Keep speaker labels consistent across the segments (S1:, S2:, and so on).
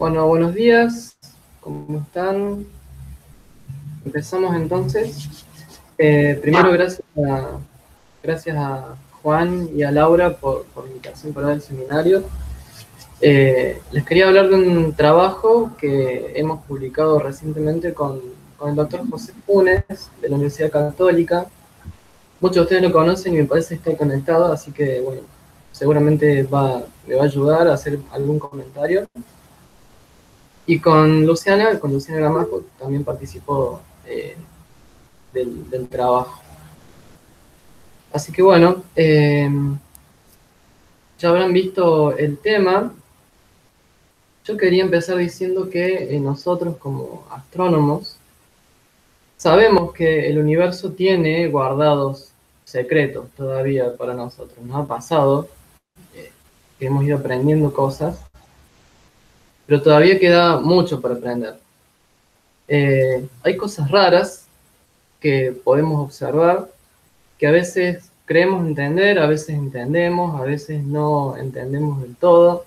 S1: Bueno, buenos días, ¿cómo están? Empezamos entonces. Primero, gracias a Juan y a Laura por la invitación para el seminario. Les quería hablar de un trabajo que hemos publicado recientemente con el doctor José Funes, de la Universidad Católica. Muchos de ustedes lo conocen y me parece que está conectado, así que, bueno, seguramente me va a ayudar a hacer algún comentario. Y con Luciana Gramajo, también participó del trabajo. Así que bueno, ya habrán visto el tema. Yo quería empezar diciendo que nosotros como astrónomos sabemos que el universo tiene guardados secretos todavía para nosotros. Nos ha pasado que hemos ido aprendiendo cosas, pero todavía queda mucho para aprender. Hay cosas raras que podemos observar, que a veces creemos entender, a veces entendemos, a veces no entendemos del todo.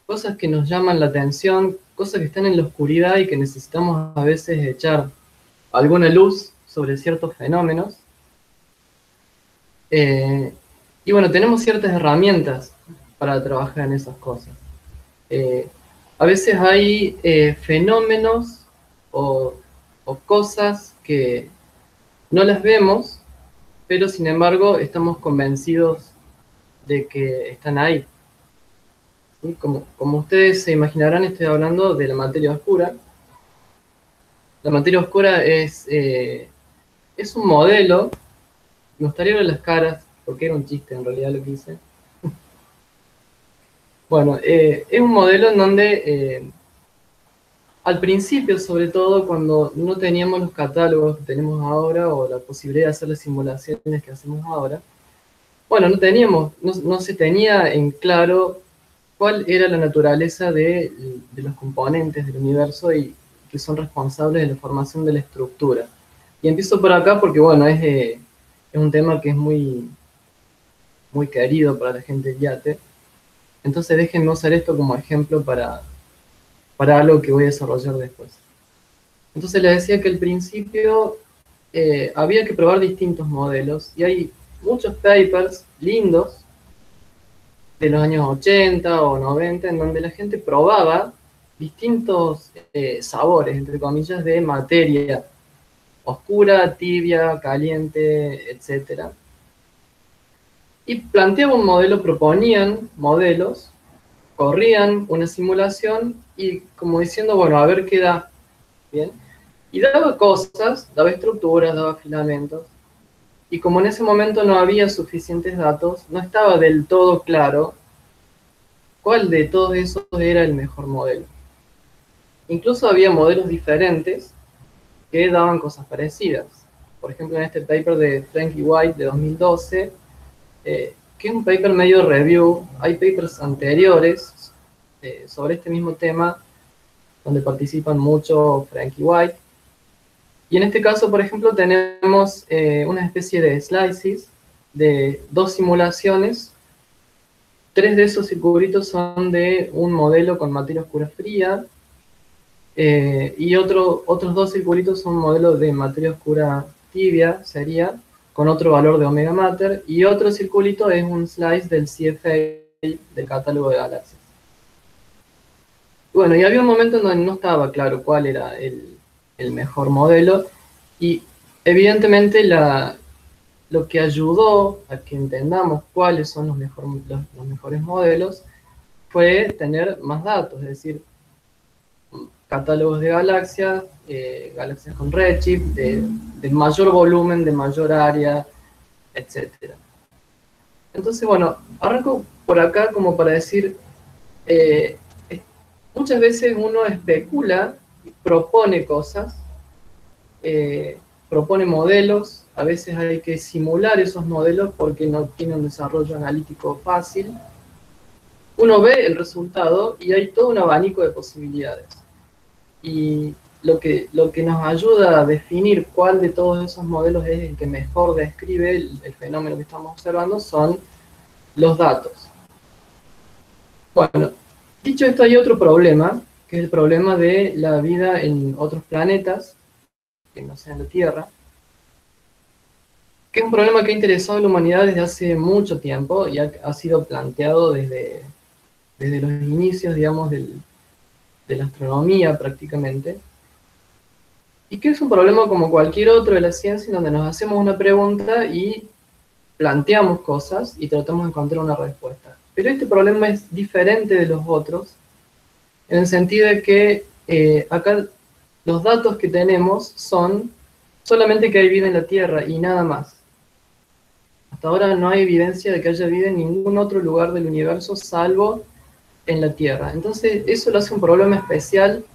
S1: Cosas que nos llaman la atención, cosas que están en la oscuridad y que necesitamos a veces echar alguna luz sobre ciertos fenómenos. Y bueno, tenemos ciertas herramientas para trabajar en esas cosas. A veces hay fenómenos o cosas que no las vemos, pero sin embargo estamos convencidos de que están ahí. ¿Sí? Como ustedes se imaginarán, estoy hablando de la materia oscura. La materia oscura es un modelo. Me gustaría ver las caras, porque era un chiste en realidad lo que hice. Bueno, es un modelo en donde al principio, sobre todo, cuando no teníamos los catálogos que tenemos ahora o la posibilidad de hacer las simulaciones que hacemos ahora, bueno, no se tenía en claro cuál era la naturaleza de los componentes del universo y que son responsables de la formación de la estructura. Y empiezo por acá porque, bueno, es un tema que es muy querido para la gente del yate. Entonces déjenme usar esto como ejemplo para algo que voy a desarrollar después. Entonces les decía que al principio había que probar distintos modelos y hay muchos papers lindos de los años 80 o 90 en donde la gente probaba distintos sabores, entre comillas, de materia oscura, tibia, caliente, etc. Y planteaban un modelo, proponían modelos, corrían una simulación y como diciendo, bueno, a ver qué da. ¿Bien? Y daba cosas, daba estructuras, daba filamentos. Y como en ese momento no había suficientes datos, no estaba del todo claro cuál de todos esos era el mejor modelo. Incluso había modelos diferentes que daban cosas parecidas. Por ejemplo, en este paper de Frank y White de 2012, que es un paper medio review, hay papers anteriores sobre este mismo tema, donde participan mucho Frank y White. Y en este caso, por ejemplo, tenemos una especie de slices de dos simulaciones. 3 de esos circulitos son de un modelo con materia oscura fría, y otros 2 circulitos son modelos de materia oscura tibia, sería, con otro valor de omega mater, y otro circulito es un slice del CFA del catálogo de galaxias. Bueno, y había un momento en donde no estaba claro cuál era el mejor modelo, y evidentemente lo que ayudó a que entendamos cuáles son los mejores modelos fue tener más datos, es decir, catálogos de galaxias, galaxias con redshift, de mayor volumen, de mayor área, etc. Entonces, bueno, arranco por acá como para decir, muchas veces uno especula, propone cosas, propone modelos, a veces hay que simular esos modelos porque no tiene un desarrollo analítico fácil. Uno ve el resultado y hay todo un abanico de posibilidades. Y lo que nos ayuda a definir cuál de todos esos modelos es el que mejor describe el fenómeno que estamos observando son los datos. Bueno, dicho esto, hay otro problema que es el problema de la vida en otros planetas, que no sean la Tierra, que es un problema que ha interesado a la humanidad desde hace mucho tiempo y ha sido planteado desde los inicios, digamos, de la astronomía prácticamente, y que es un problema como cualquier otro de la ciencia, en donde nos hacemos una pregunta y planteamos cosas y tratamos de encontrar una respuesta. Pero este problema es diferente de los otros, en el sentido de que acá los datos que tenemos son solamente que hay vida en la Tierra y nada más. Hasta ahora no hay evidencia de que haya vida en ningún otro lugar del universo salvo en la Tierra. Entonces eso lo hace un problema especial,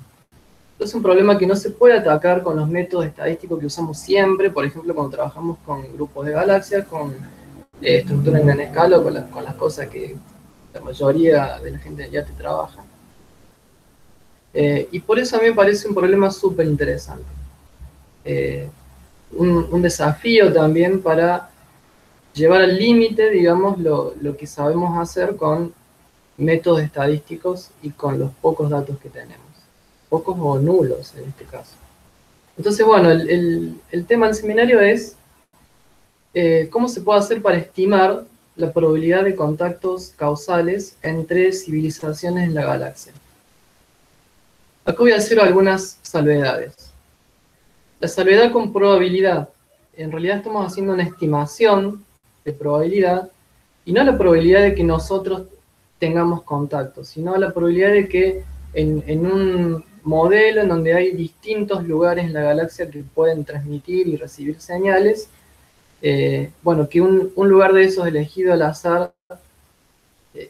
S1: es un problema que no se puede atacar con los métodos estadísticos que usamos siempre, por ejemplo cuando trabajamos con grupos de galaxias, con estructura en gran escala, o con las cosas que la mayoría de la gente ya te trabaja. Y por eso a mí me parece un problema súper interesante. Un desafío también para llevar al límite, digamos, lo que sabemos hacer con métodos estadísticos y con los pocos datos que tenemos. Pocos o nulos en este caso. Entonces, bueno, el tema del seminario es cómo se puede hacer para estimar la probabilidad de contactos causales entre civilizaciones en la galaxia. Acá voy a hacer algunas salvedades. La salvedad con probabilidad. En realidad estamos haciendo una estimación de probabilidad, y no la probabilidad de que nosotros tengamos contactos, sino la probabilidad de que en un modelo en donde hay distintos lugares en la galaxia que pueden transmitir y recibir señales, bueno, que un lugar de esos elegido al azar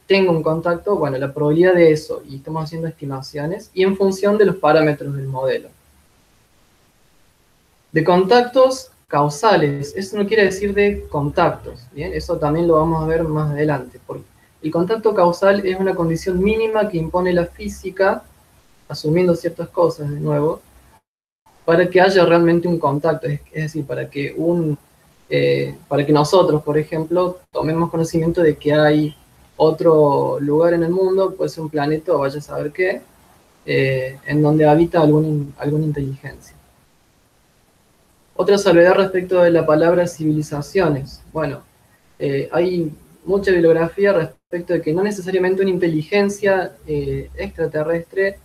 S1: tenga un contacto, bueno, la probabilidad de eso, y estamos haciendo estimaciones, y en función de los parámetros del modelo. De contactos causales, eso no quiere decir de contactos, ¿bien? Eso también lo vamos a ver más adelante, porque el contacto causal es una condición mínima que impone la física, asumiendo ciertas cosas de nuevo, para que haya realmente un contacto, es decir, para que nosotros, por ejemplo, tomemos conocimiento de que hay otro lugar en el mundo, puede ser un planeta o vaya a saber qué, en donde habita alguna inteligencia. Otra salvedad respecto de la palabra civilizaciones. Bueno, hay mucha bibliografía respecto de que no necesariamente una inteligencia extraterrestre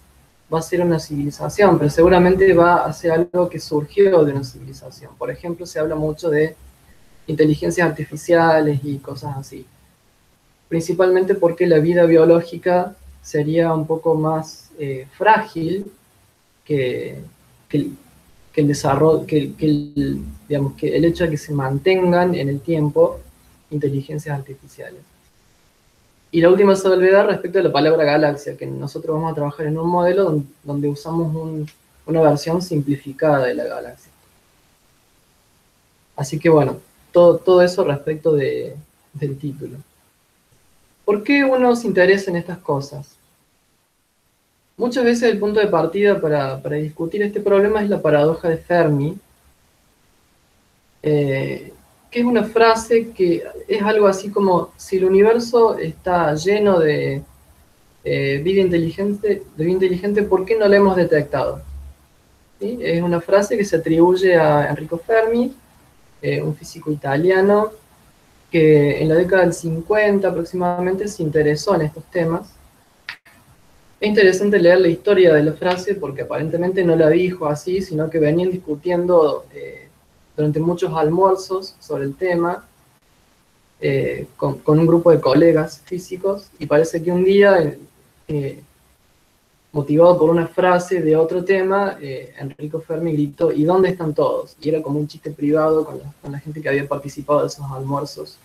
S1: va a ser una civilización, pero seguramente va a ser algo que surgió de una civilización. Por ejemplo, se habla mucho de inteligencias artificiales y cosas así. Principalmente porque la vida biológica sería un poco más frágil que el desarrollo, digamos, que el hecho de que se mantengan en el tiempo inteligencias artificiales. Y la última salvedad respecto a la palabra galaxia, que nosotros vamos a trabajar en un modelo donde usamos una versión simplificada de la galaxia. Así que bueno, todo eso respecto del título. ¿Por qué uno se interesa en estas cosas? Muchas veces el punto de partida para discutir este problema es la paradoja de Fermi, que es una frase que es algo así como: si el universo está lleno de vida inteligente, ¿por qué no la hemos detectado? ¿Sí? Es una frase que se atribuye a Enrico Fermi, un físico italiano que en la década del 50 aproximadamente se interesó en estos temas. Es interesante leer la historia de la frase porque aparentemente no la dijo así, sino que venían discutiendo durante muchos almuerzos sobre el tema con un grupo de colegas físicos, y parece que un día, motivado por una frase de otro tema, Enrico Fermi gritó: ¿y dónde están todos? Y era como un chiste privado con la gente que había participado de esos almuerzos.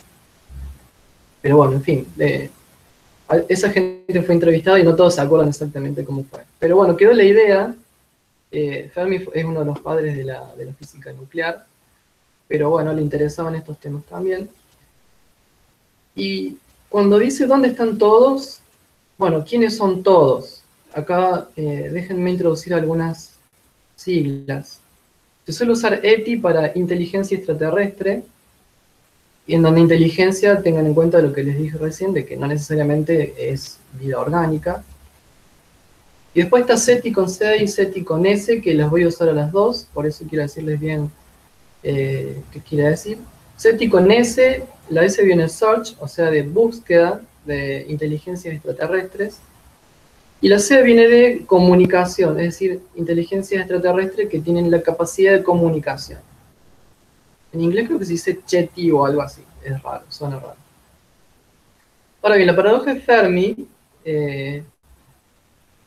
S1: Pero bueno, en fin, esa gente fue entrevistada y no todos se acuerdan exactamente cómo fue. Pero bueno, quedó la idea. Fermi es uno de los padres de la física nuclear, pero bueno, le interesaban estos temas también. Y cuando dice ¿dónde están todos? Bueno, ¿quiénes son todos? Acá déjenme introducir algunas siglas. Se suele usar ETI para inteligencia extraterrestre, y en donde inteligencia tengan en cuenta lo que les dije recién, de que no necesariamente es vida orgánica. Y después está SETI con C y SETI con S, que las voy a usar a las dos, por eso quiero decirles bien qué quiere decir. SETI con S, la S viene search, o sea, de búsqueda de inteligencias extraterrestres, y la C viene de comunicación, es decir, inteligencias extraterrestres que tienen la capacidad de comunicación. En inglés creo que se dice CHETI o algo así, es raro, suena raro. Ahora bien, la paradoja de Fermi,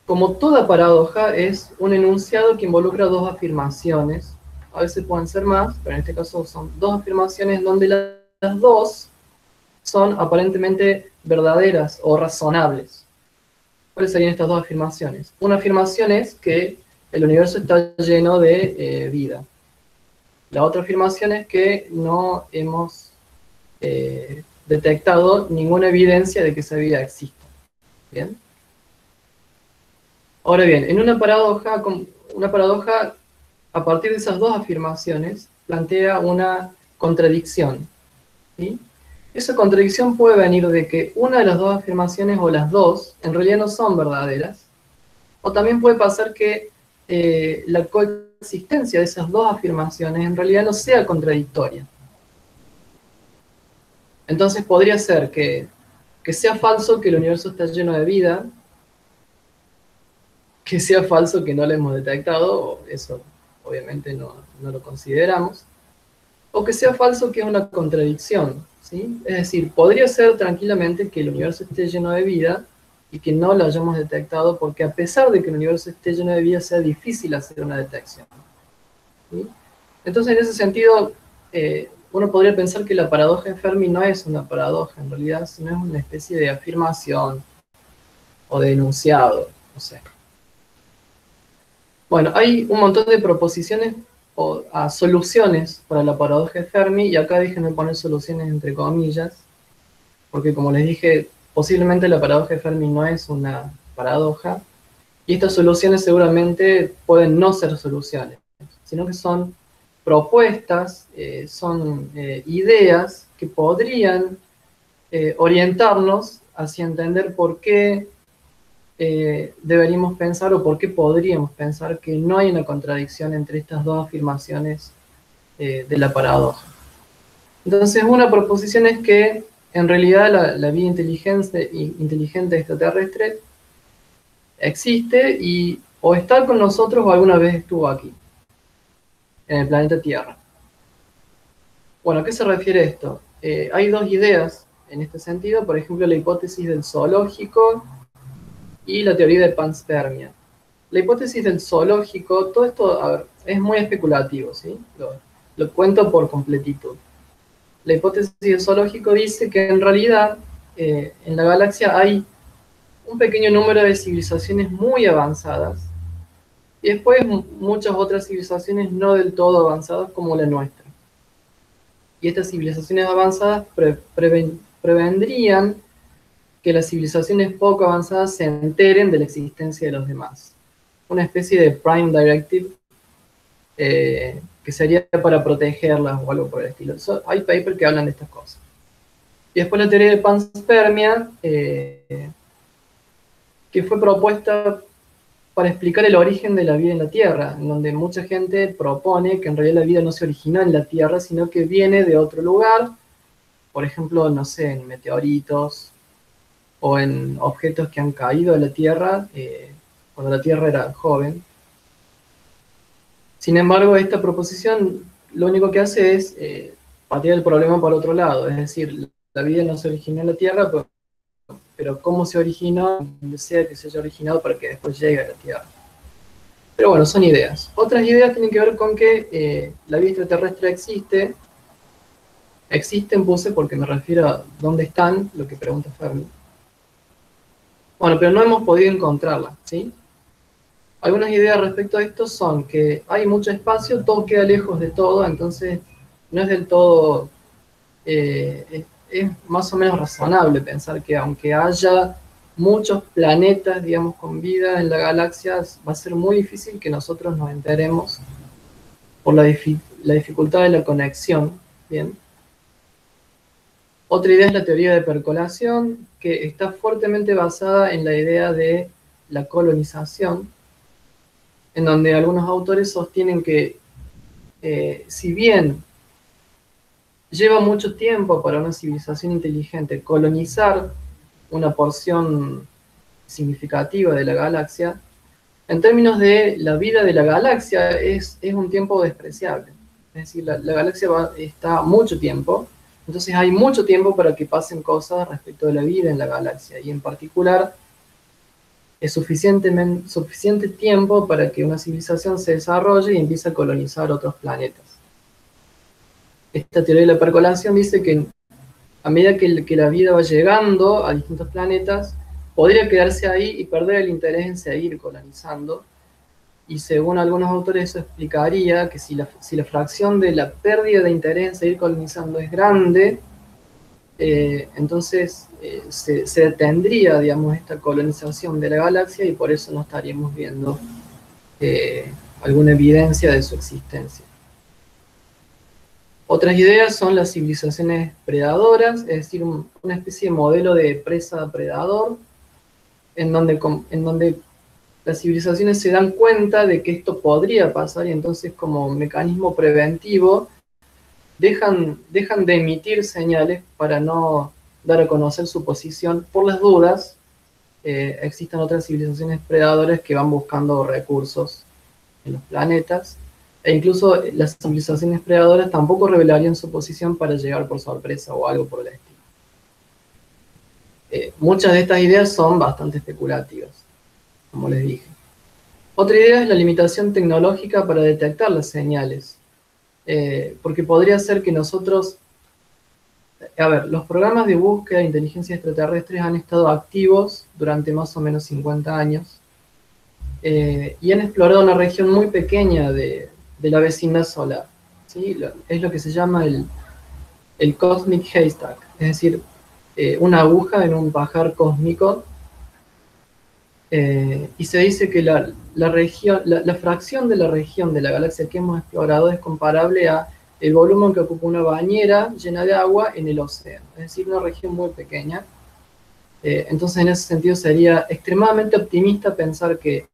S1: como toda paradoja, es un enunciado que involucra dos afirmaciones. A veces pueden ser más, pero en este caso son dos afirmaciones donde las dos son aparentemente verdaderas o razonables. ¿Cuáles serían estas dos afirmaciones? Una afirmación es que el universo está lleno de vida. La otra afirmación es que no hemos detectado ninguna evidencia de que esa vida exista. ¿Bien? Ahora bien, en una paradoja, a partir de esas dos afirmaciones, plantea una contradicción. ¿Sí? Esa contradicción puede venir de que una de las dos afirmaciones o las dos en realidad no son verdaderas, o también puede pasar que la coexistencia de esas dos afirmaciones en realidad no sea contradictoria. Entonces podría ser que sea falso que el universo está lleno de vida, que sea falso que no lo hemos detectado, eso obviamente no lo consideramos, o que sea falso que es una contradicción, ¿sí? Es decir, podría ser tranquilamente que el universo esté lleno de vida y que no lo hayamos detectado porque a pesar de que el universo esté lleno de vida sea difícil hacer una detección, ¿sí? Entonces en ese sentido uno podría pensar que la paradoja de Fermi no es una paradoja en realidad, sino es una especie de afirmación o de enunciado, no sé. Bueno, hay un montón de proposiciones o soluciones para la paradoja de Fermi, y acá déjenme poner soluciones entre comillas, porque como les dije, posiblemente la paradoja de Fermi no es una paradoja, y estas soluciones seguramente pueden no ser soluciones, sino que son propuestas, son ideas que podrían orientarnos hacia entender por qué deberíamos pensar o por qué podríamos pensar que no hay una contradicción entre estas dos afirmaciones de la paradoja. Entonces, una proposición es que en realidad la vida inteligente extraterrestre existe y o está con nosotros o alguna vez estuvo aquí, en el planeta Tierra. Bueno, ¿a qué se refiere esto? Hay dos ideas en este sentido, por ejemplo, la hipótesis del zoológico y la teoría de panspermia. La hipótesis del zoológico, todo esto, a ver, es muy especulativo, ¿sí? Lo cuento por completito. La hipótesis del zoológico dice que en realidad en la galaxia hay un pequeño número de civilizaciones muy avanzadas y después muchas otras civilizaciones no del todo avanzadas como la nuestra. Y estas civilizaciones avanzadas prevendrían que las civilizaciones poco avanzadas se enteren de la existencia de los demás. Una especie de Prime Directive que sería para protegerlas o algo por el estilo. Hay papers que hablan de estas cosas. Y después la teoría de panspermia, que fue propuesta para explicar el origen de la vida en la Tierra, en donde mucha gente propone que en realidad la vida no se originó en la Tierra, sino que viene de otro lugar, por ejemplo, no sé, en meteoritos o en objetos que han caído de la Tierra cuando la Tierra era joven. Sin embargo, esta proposición lo único que hace es patear el problema por otro lado, es decir, la vida no se originó en la Tierra, pero cómo se originó, donde sea que se haya originado para que después llegue a la Tierra. Pero bueno, son ideas. Otras ideas tienen que ver con que la vida extraterrestre existe. Existen puse porque me refiero a dónde están, lo que pregunta Fermi. Bueno, pero no hemos podido encontrarla, ¿sí? Algunas ideas respecto a esto son que hay mucho espacio, todo queda lejos de todo, entonces no es del todo, es más o menos razonable pensar que aunque haya muchos planetas, digamos, con vida en la galaxia, va a ser muy difícil que nosotros nos enteremos por la dificultad de la conexión, ¿bien? Otra idea es la teoría de percolación, que está fuertemente basada en la idea de la colonización, en donde algunos autores sostienen que si bien lleva mucho tiempo para una civilización inteligente colonizar una porción significativa de la galaxia, en términos de la vida de la galaxia es un tiempo despreciable. Es decir, la galaxia está mucho tiempo, entonces hay mucho tiempo para que pasen cosas respecto de la vida en la galaxia, y en particular es suficiente tiempo para que una civilización se desarrolle y empiece a colonizar otros planetas. Esta teoría de la percolación dice que a medida que la vida va llegando a distintos planetas, podría quedarse ahí y perder el interés en seguir colonizando. Y según algunos autores eso explicaría que si la fracción de la pérdida de interés en seguir colonizando es grande, entonces se detendría, digamos, esta colonización de la galaxia, y por eso no estaríamos viendo alguna evidencia de su existencia. Otras ideas son las civilizaciones predadoras, es decir, una especie de modelo de presa-predador, en donde las civilizaciones se dan cuenta de que esto podría pasar, y entonces como mecanismo preventivo dejan de emitir señales para no dar a conocer su posición por las dudas. Existen otras civilizaciones predadoras que van buscando recursos en los planetas, e incluso las civilizaciones predadoras tampoco revelarían su posición para llegar por sorpresa o algo por el estilo. Muchas de estas ideas son bastante especulativas, como les dije. Otra idea es la limitación tecnológica para detectar las señales, porque podría ser que nosotros... A ver, los programas de búsqueda de inteligencia extraterrestres han estado activos durante más o menos 50 años, y han explorado una región muy pequeña de la vecindad solar, ¿sí? Es lo que se llama el Cosmic Haystack, es decir, una aguja en un pajar cósmico. Y se dice que la fracción de la región de la galaxia que hemos explorado es comparable a el volumen que ocupa una bañera llena de agua en el océano, es decir, una región muy pequeña. Entonces, en ese sentido, sería extremadamente optimista pensar que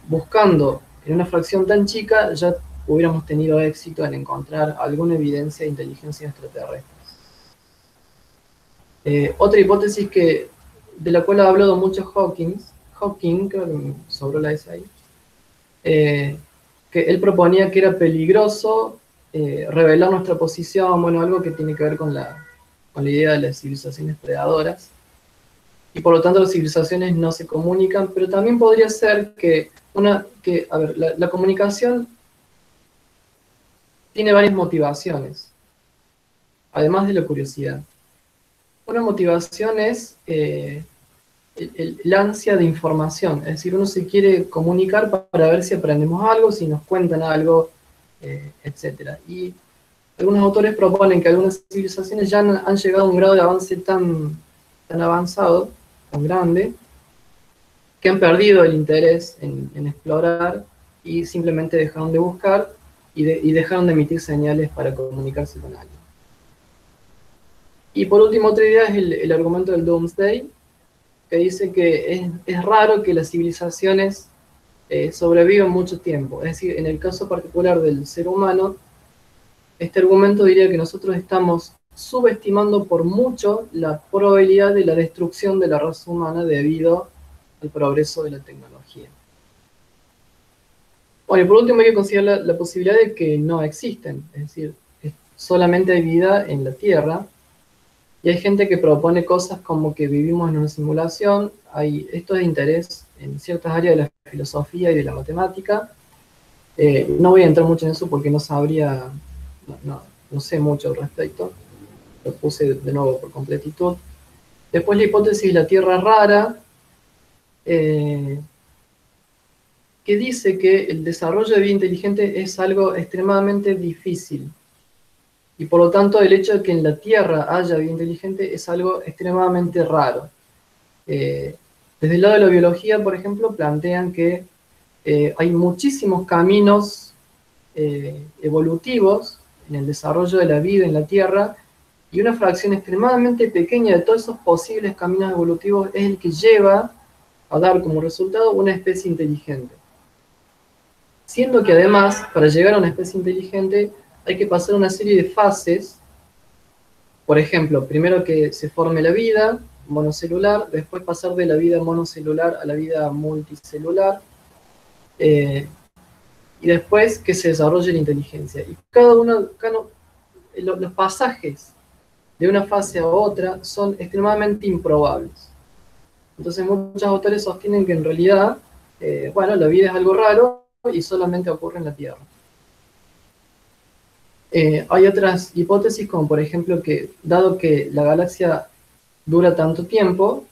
S1: buscando en una fracción tan chica ya hubiéramos tenido éxito en encontrar alguna evidencia de inteligencia extraterrestre. Otra hipótesis de la cual ha hablado mucho Hawking, creo que me sobró la S ahí, que él proponía que era peligroso revelar nuestra posición, bueno, algo que tiene que ver con la idea de las civilizaciones predadoras, y por lo tanto las civilizaciones no se comunican, pero también podría ser la comunicación tiene varias motivaciones, además de la curiosidad. Una motivación es la ansia de información, es decir, uno se quiere comunicar para ver si aprendemos algo, si nos cuentan algo, etc. Y algunos autores proponen que algunas civilizaciones ya han llegado a un grado de avance tan avanzado, tan grande, que han perdido el interés en explorar y simplemente dejaron de buscar y dejaron de emitir señales para comunicarse con alguien. Y por último, otra idea es el argumento del Doomsday, que dice que es raro que las civilizaciones sobrevivan mucho tiempo. Es decir, en el caso particular del ser humano, este argumento diría que nosotros estamos subestimando por mucho la probabilidad de la destrucción de la raza humana debido al progreso de la tecnología. Bueno, y por último hay que considerar la posibilidad de que no existen, es decir, solamente hay vida en la Tierra. Y hay gente que propone cosas como que vivimos en una simulación. Esto es de interés en ciertas áreas de la filosofía y de la matemática. No voy a entrar mucho en eso porque no sabría, no sé mucho al respecto. Lo puse de nuevo por completitud. Después la hipótesis de la Tierra rara, que dice que el desarrollo de vida inteligente es algo extremadamente difícil. Y por lo tanto, el hecho de que en la Tierra haya vida inteligente es algo extremadamente raro. Desde el lado de la biología, por ejemplo, plantean que hay muchísimos caminos evolutivos en el desarrollo de la vida en la Tierra, y una fracción extremadamente pequeña de todos esos posibles caminos evolutivos es el que lleva a dar como resultado una especie inteligente. Siendo que además, para llegar a una especie inteligente, hay que pasar una serie de fases. Por ejemplo, primero que se forme la vida monocelular, después pasar de la vida monocelular a la vida multicelular, y después que se desarrolle la inteligencia. Y los pasajes de una fase a otra son extremadamente improbables. Entonces muchos autores sostienen que en realidad, bueno, la vida es algo raro y solamente ocurre en la Tierra. Hay otras hipótesis, como por ejemplo que, dado que la galaxia dura tanto tiempo,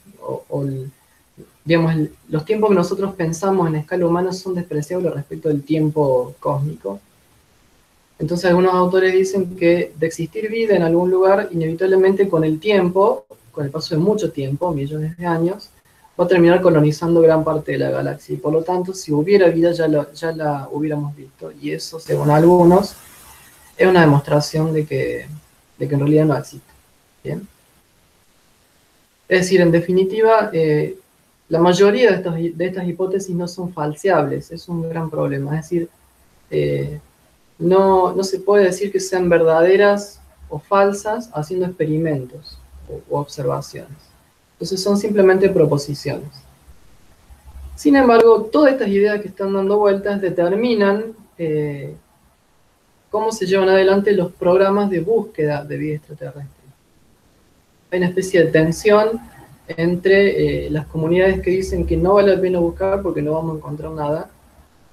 S1: digamos, los tiempos que nosotros pensamos en escala humana son despreciables respecto del tiempo cósmico. Entonces algunos autores dicen que de existir vida en algún lugar, inevitablemente con el tiempo, con el paso de mucho tiempo, millones de años, va a terminar colonizando gran parte de la galaxia. Y por lo tanto, si hubiera vida, ya la hubiéramos visto. Y eso, según algunos, es una demostración de que en realidad no existe. ¿Bien? Es decir, en definitiva, la mayoría de estas hipótesis no son falseables. Es un gran problema. Es decir, no se puede decir que sean verdaderas o falsas haciendo experimentos o observaciones. Entonces son simplemente proposiciones. Sin embargo, todas estas ideas que están dando vueltas determinan cómo se llevan adelante los programas de búsqueda de vida extraterrestre. Hay una especie de tensión entre las comunidades que dicen que no vale la pena buscar porque no vamos a encontrar nada,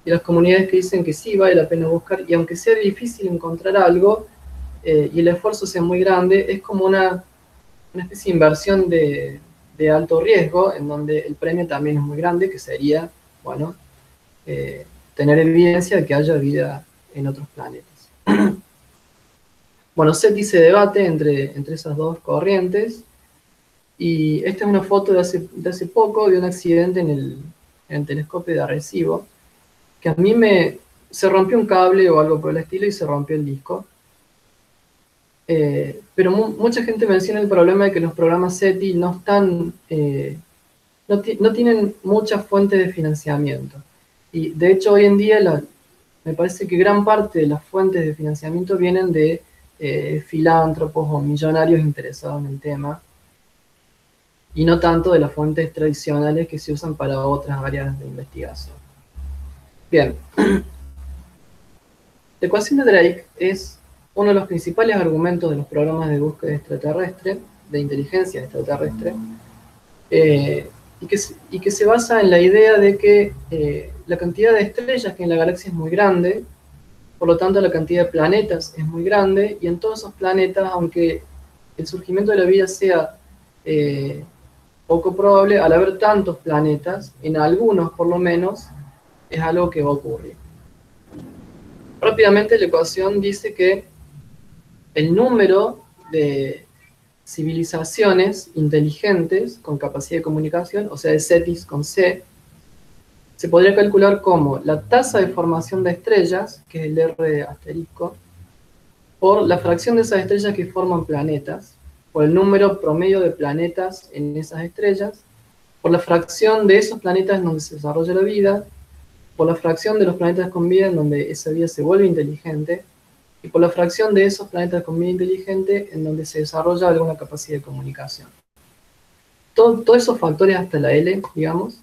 S1: y las comunidades que dicen que sí vale la pena buscar, y aunque sea difícil encontrar algo, y el esfuerzo sea muy grande, es como una especie de inversión de alto riesgo, en donde el premio también es muy grande, que sería, bueno, tener evidencia de que haya vida en otros planetas. Bueno, SETI se debate entre esas dos corrientes, y esta es una foto de hace poco de un accidente en el telescopio de Arecibo, que a mí se rompió un cable o algo por el estilo y se rompió el disco. Pero mucha gente menciona el problema de que los programas SETI no están, no tienen muchas fuentes de financiamiento. Y de hecho hoy en día me parece que gran parte de las fuentes de financiamiento vienen de filántropos o millonarios interesados en el tema, y no tanto de las fuentes tradicionales que se usan para otras áreas de investigación. Bien. La ecuación de Drake es uno de los principales argumentos de los programas de búsqueda extraterrestre, de inteligencia extraterrestre, y que se basa en la idea de que la cantidad de estrellas que hay en la galaxia es muy grande, por lo tanto la cantidad de planetas es muy grande, y en todos esos planetas, aunque el surgimiento de la vida sea poco probable, al haber tantos planetas, en algunos por lo menos, es algo que va a ocurrir. Rápidamente la ecuación dice que el número de civilizaciones inteligentes con capacidad de comunicación, o sea, de CETIS con C, se podría calcular como la tasa de formación de estrellas, que es el R asterisco, por la fracción de esas estrellas que forman planetas, por el número promedio de planetas en esas estrellas, por la fracción de esos planetas en donde se desarrolla la vida, por la fracción de los planetas con vida en donde esa vida se vuelve inteligente, y por la fracción de esos planetas con vida inteligente en donde se desarrolla alguna capacidad de comunicación. Todos esos factores hasta la L, digamos,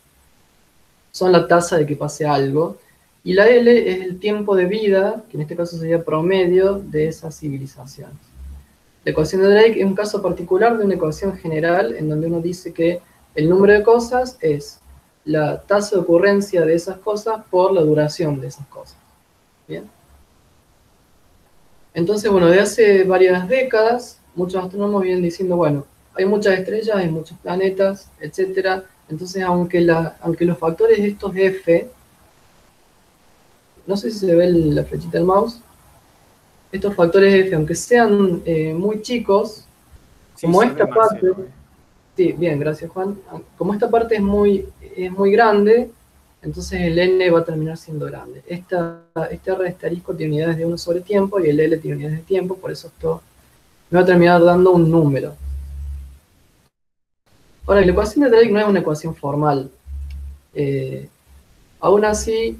S1: son la tasa de que pase algo, y la L es el tiempo de vida, que en este caso sería promedio de esas civilizaciones. La ecuación de Drake es un caso particular de una ecuación general en donde uno dice que el número de cosas es la tasa de ocurrencia de esas cosas por la duración de esas cosas. ¿Bien? Entonces, bueno, de hace varias décadas, muchos astrónomos vienen diciendo, bueno, hay muchas estrellas, hay muchos planetas, etc. Entonces, aunque los factores de estos F, no sé si se ve la flechita del mouse, estos factores F, aunque sean muy chicos,
S2: Sí,
S1: como
S2: se ve,
S1: esta parte...
S2: Marcelo.
S1: Sí, bien, gracias Juan. Como esta parte es muy grande, entonces el n va a terminar siendo grande. Este R asterisco tiene unidades de 1 sobre tiempo y el L tiene unidades de tiempo, por eso esto me va a terminar dando un número. Ahora, la ecuación de Drake no es una ecuación formal. Aún así,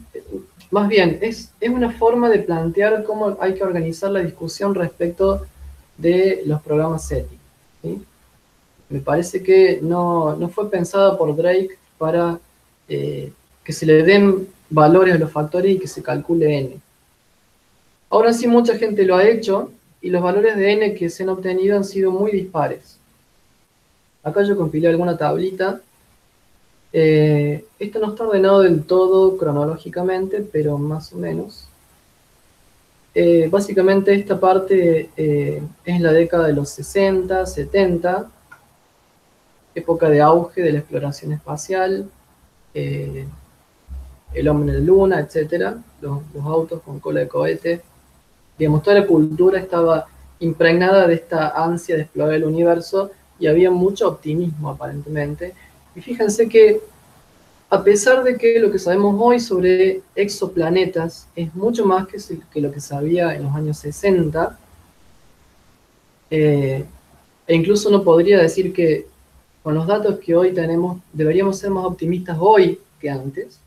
S1: más bien, es una forma de plantear cómo hay que organizar la discusión respecto de los programas SETI, ¿sí? Me parece que no fue pensada por Drake para que se le den valores a los factores y que se calcule n. Ahora sí, mucha gente lo ha hecho y los valores de n que se han obtenido han sido muy dispares. Acá yo compilé alguna tablita. Esto no está ordenado del todo cronológicamente, pero más o menos. Básicamente esta parte es la década de los 60, 70, época de auge de la exploración espacial, eh, el hombre en la luna, etcétera, los autos con cola de cohete. Digamos, toda la cultura estaba impregnada de esta ansia de explorar el universo y había mucho optimismo aparentemente. Y fíjense que a pesar de que lo que sabemos hoy sobre exoplanetas es mucho más que lo que sabía en los años 60, e incluso uno podría decir que con los datos que hoy tenemos deberíamos ser más optimistas hoy que antes,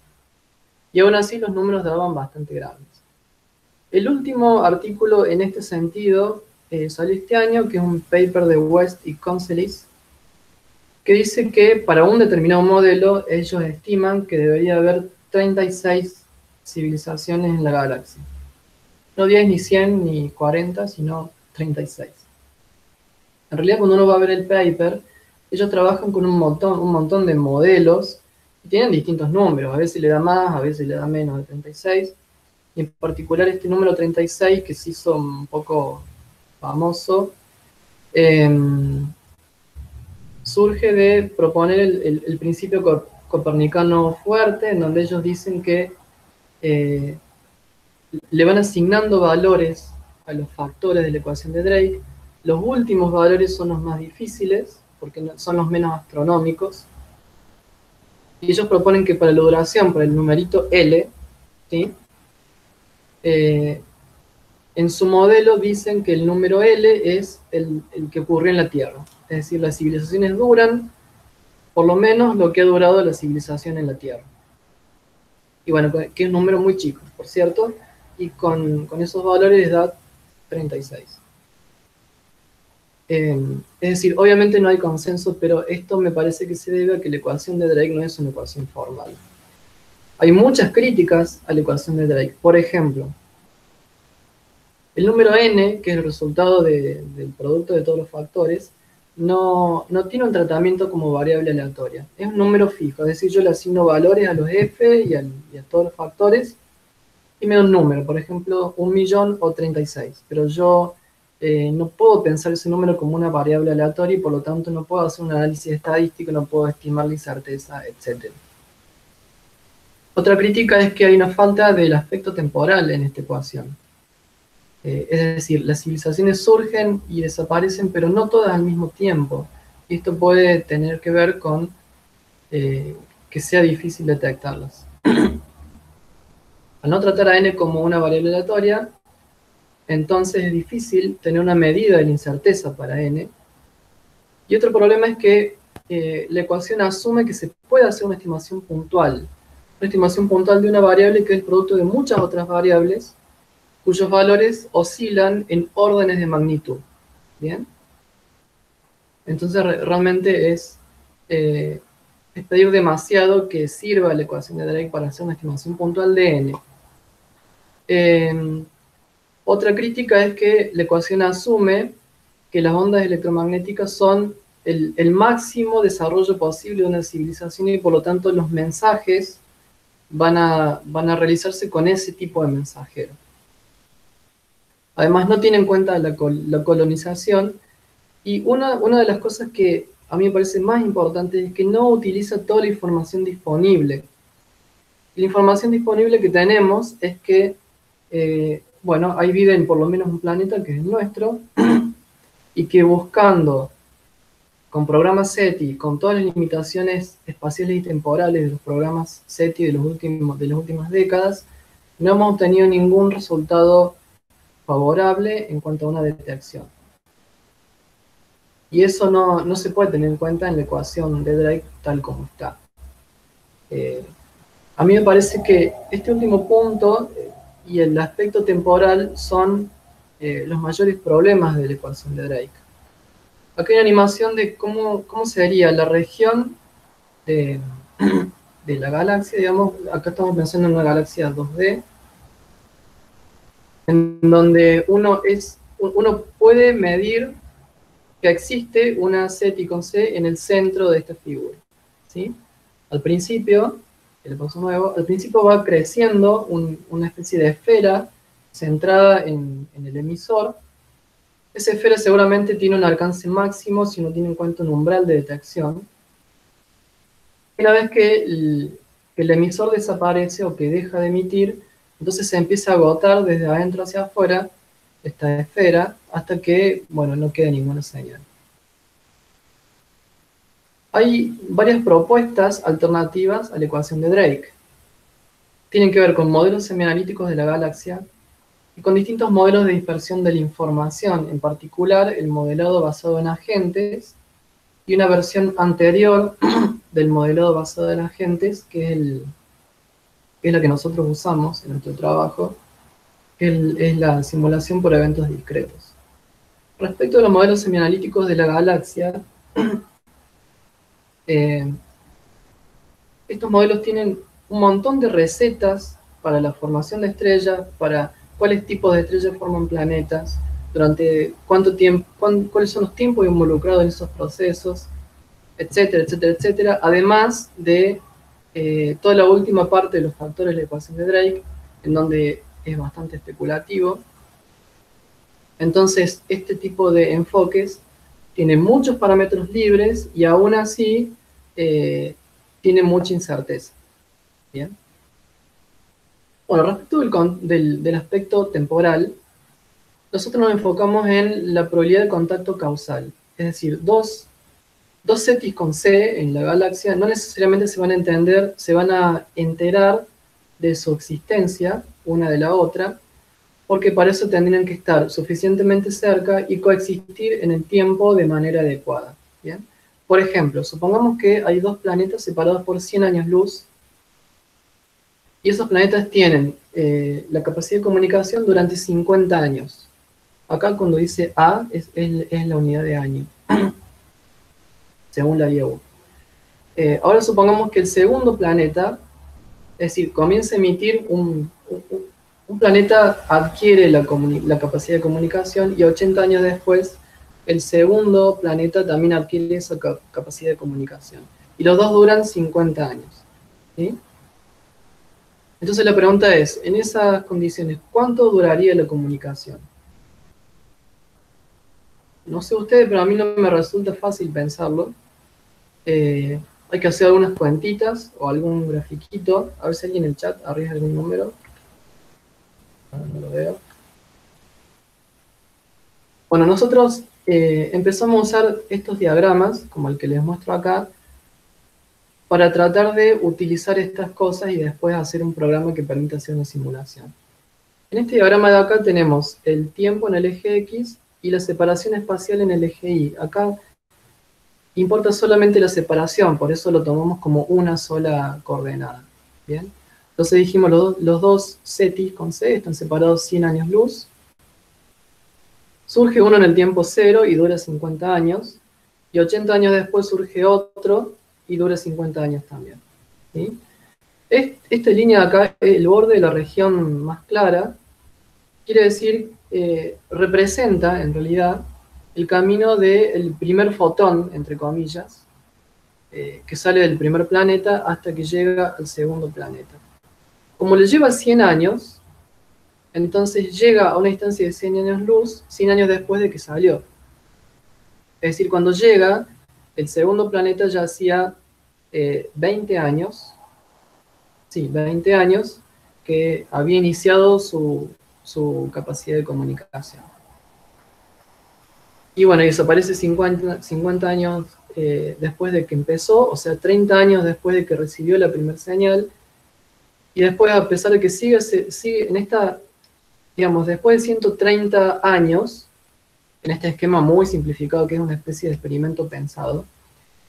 S1: y aún así los números daban bastante grandes. El último artículo en este sentido salió este año, que es un paper de West y Concelis, que dice que para un determinado modelo ellos estiman que debería haber 36 civilizaciones en la galaxia. No 10, ni 100, ni 40, sino 36. En realidad, cuando uno va a ver el paper, ellos trabajan con un montón de modelos y tienen distintos números. A veces le da más, a veces le da menos de 36. Y en particular este número 36, que se hizo un poco famoso, surge de proponer el principio copernicano fuerte, en donde ellos dicen que le van asignando valores a los factores de la ecuación de Drake. Los últimos valores son los más difíciles, porque son los menos astronómicos. Y ellos proponen que para la duración, para el numerito L, ¿sí? En su modelo dicen que el número L es el que ocurrió en la Tierra. Es decir, las civilizaciones duran por lo menos lo que ha durado la civilización en la Tierra. Y bueno, que es un número muy chico, por cierto, y con esos valores les da 36. Es decir, obviamente no hay consenso, pero esto me parece que se debe a que la ecuación de Drake no es una ecuación formal. Hay muchas críticas a la ecuación de Drake. Por ejemplo, el número n, que es el resultado del producto de todos los factores, no tiene un tratamiento como variable aleatoria. Es un número fijo, es decir, yo le asigno valores a los f y a todos los factores y me da un número, por ejemplo, 1.000.000 o 36. Pero yo no puedo pensar ese número como una variable aleatoria y por lo tanto no puedo hacer un análisis estadístico, no puedo estimar la incerteza, etc. Otra crítica es que hay una falta del aspecto temporal en esta ecuación. Es decir, las civilizaciones surgen y desaparecen, pero no todas al mismo tiempo. Y esto puede tener que ver con que sea difícil detectarlas. Al no tratar a n como una variable aleatoria, entonces es difícil tener una medida de la incerteza para n. Y otro problema es que la ecuación asume que se puede hacer una estimación puntual. Una estimación puntual de una variable que es el producto de muchas otras variables, cuyos valores oscilan en órdenes de magnitud. ¿Bien? Entonces realmente es pedir demasiado que sirva la ecuación de Drake para hacer una estimación puntual de n. Otra crítica es que la ecuación asume que las ondas electromagnéticas son el máximo desarrollo posible de una civilización y por lo tanto los mensajes van a realizarse con ese tipo de mensajero. Además no tiene en cuenta la colonización y una de las cosas que a mí me parece más importante es que no utiliza toda la información disponible. La información disponible que tenemos es que bueno, hay vida en por lo menos un planeta que es el nuestro, y que buscando con programas SETI, con todas las limitaciones espaciales y temporales de los programas SETI de las últimas décadas, no hemos obtenido ningún resultado favorable en cuanto a una detección. Y eso no se puede tener en cuenta en la ecuación de Drake tal como está. A mí me parece que este último punto y el aspecto temporal son los mayores problemas de la ecuación de Drake. Aquí hay una animación de cómo sería la región de, de la galaxia, digamos. Acá estamos pensando en una galaxia 2D, en donde uno puede medir que existe una C con C en el centro de esta figura, ¿sí? Al principio, el paso nuevo, al principio va creciendo una especie de esfera centrada en el emisor. Esa esfera seguramente tiene un alcance máximo si uno tiene en cuenta un umbral de detección. Una vez que el emisor desaparece o que deja de emitir, entonces se empieza a agotar desde adentro hacia afuera esta esfera hasta que, bueno, no queda ninguna señal. Hay varias propuestas alternativas a la ecuación de Drake. Tienen que ver con modelos semianalíticos de la galaxia y con distintos modelos de dispersión de la información, en particular el modelado basado en agentes y una versión anterior del modelado basado en agentes, que es la que nosotros usamos en nuestro trabajo, que es la simulación por eventos discretos. Respecto a los modelos semianalíticos de la galaxia, estos modelos tienen un montón de recetas para la formación de estrellas, para cuáles tipos de estrellas forman planetas, durante cuánto tiempo, cuáles son los tiempos involucrados en esos procesos, etcétera, etcétera, etcétera, además de toda la última parte de los factores de la ecuación de Drake, en donde es bastante especulativo. Entonces, este tipo de enfoques tiene muchos parámetros libres y aún así tiene mucha incerteza. ¿Bien? Bueno, respecto del aspecto temporal, nosotros nos enfocamos en la probabilidad de contacto causal. Es decir, dos CETIS con C en la galaxia no necesariamente se van a enterar de su existencia una de la otra, porque para eso tendrían que estar suficientemente cerca y coexistir en el tiempo de manera adecuada. ¿Bien? Por ejemplo, supongamos que hay dos planetas separados por 100 años luz, y esos planetas tienen la capacidad de comunicación durante 50 años. Acá cuando dice A es la unidad de año, según la IEU. Ahora supongamos que el segundo planeta, es decir, comienza a emitir un planeta adquiere la capacidad de comunicación y 80 años después el segundo planeta también adquiere esa capacidad de comunicación. Y los dos duran 50 años. ¿Sí? Entonces la pregunta es, en esas condiciones, ¿cuánto duraría la comunicación? No sé ustedes, pero a mí no me resulta fácil pensarlo. Hay que hacer algunas cuentitas o algún grafiquito. A ver si alguien en el chat arriesga algún número. No lo veo. Bueno, nosotros empezamos a usar estos diagramas, como el que les muestro acá, para tratar de utilizar estas cosas y después hacer un programa que permita hacer una simulación. En este diagrama de acá tenemos el tiempo en el eje X y la separación espacial en el eje Y. Acá importa solamente la separación, por eso lo tomamos como una sola coordenada. ¿Bien? Entonces dijimos los dos CETIS con C están separados 100 años luz. Surge uno en el tiempo 0 y dura 50 años, y 80 años después surge otro y dura 50 años también. ¿Sí? Esta línea de acá, el borde de la región más clara, quiere decir, representa en realidad el camino del primer fotón, entre comillas, que sale del primer planeta hasta que llega al segundo planeta. Como le lleva 100 años, entonces llega a una distancia de 100 años luz, 100 años después de que salió. Es decir, cuando llega, el segundo planeta ya hacía 20 años, sí, 20 años, que había iniciado su capacidad de comunicación. Y bueno, y desaparece 50 años después de que empezó, o sea, 30 años después de que recibió la primera señal, y después, a pesar de que sigue en esta, digamos, después de 130 años, en este esquema muy simplificado que es una especie de experimento pensado,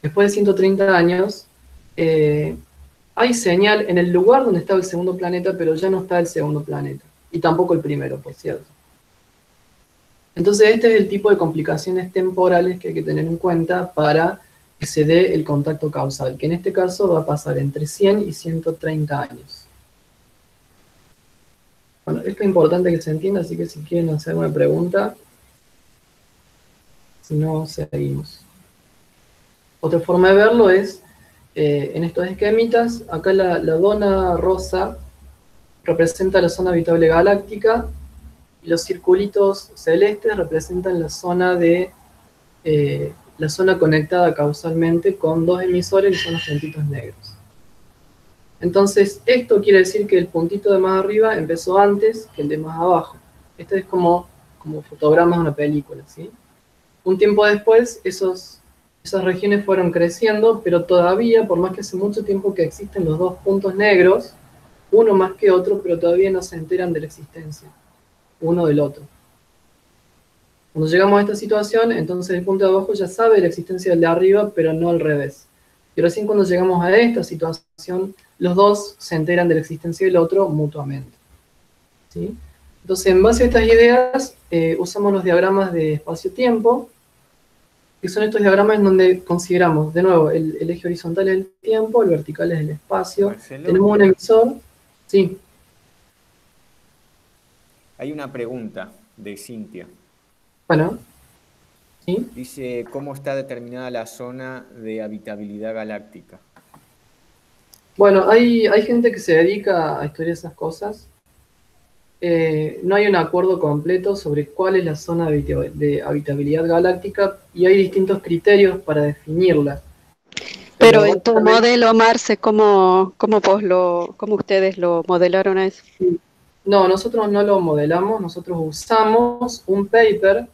S1: después de 130 años, hay señal en el lugar donde estaba el segundo planeta, pero ya no está el segundo planeta. Y tampoco el primero, por cierto. Entonces este es el tipo de complicaciones temporales que hay que tener en cuenta para que se dé el contacto causal, que en este caso va a pasar entre 100 y 130 años. Bueno, esto es importante que se entienda, así que si quieren hacer una pregunta, si no, seguimos. Otra forma de verlo es, en estos esquemitas, acá la dona rosa representa la zona habitable galáctica, y los circulitos celestes representan la zona conectada causalmente con dos emisores, que son los puntitos negros. Entonces, esto quiere decir que el puntito de más arriba empezó antes que el de más abajo. Esto es como fotogramas de una película, ¿sí? Un tiempo después, esas regiones fueron creciendo, pero todavía, por más que hace mucho tiempo que existen los dos puntos negros, uno más que otro, pero todavía no se enteran de la existencia uno del otro. Cuando llegamos a esta situación, entonces el punto de abajo ya sabe de la existencia del de arriba, pero no al revés. Y recién cuando llegamos a esta situación, los dos se enteran de la existencia del otro mutuamente. ¿Sí? Entonces, en base a estas ideas, usamos los diagramas de espacio-tiempo, que son estos diagramas en donde consideramos, de nuevo, el eje horizontal es el tiempo, el vertical es el espacio.
S2: Marcelo,
S1: tenemos un emisor. Sí.
S2: hay una pregunta de Cintia.
S1: Bueno. ¿Sí?
S2: Dice, ¿cómo está determinada la zona de habitabilidad galáctica?
S1: Bueno, hay gente que se dedica a estudiar esas cosas. No hay un acuerdo completo sobre cuál es la zona de habitabilidad galáctica y hay distintos criterios para definirla.
S3: Pero en tu modelo, Marce, ¿cómo ustedes lo modelaron a eso?
S1: No, nosotros no lo modelamos, nosotros usamos un paper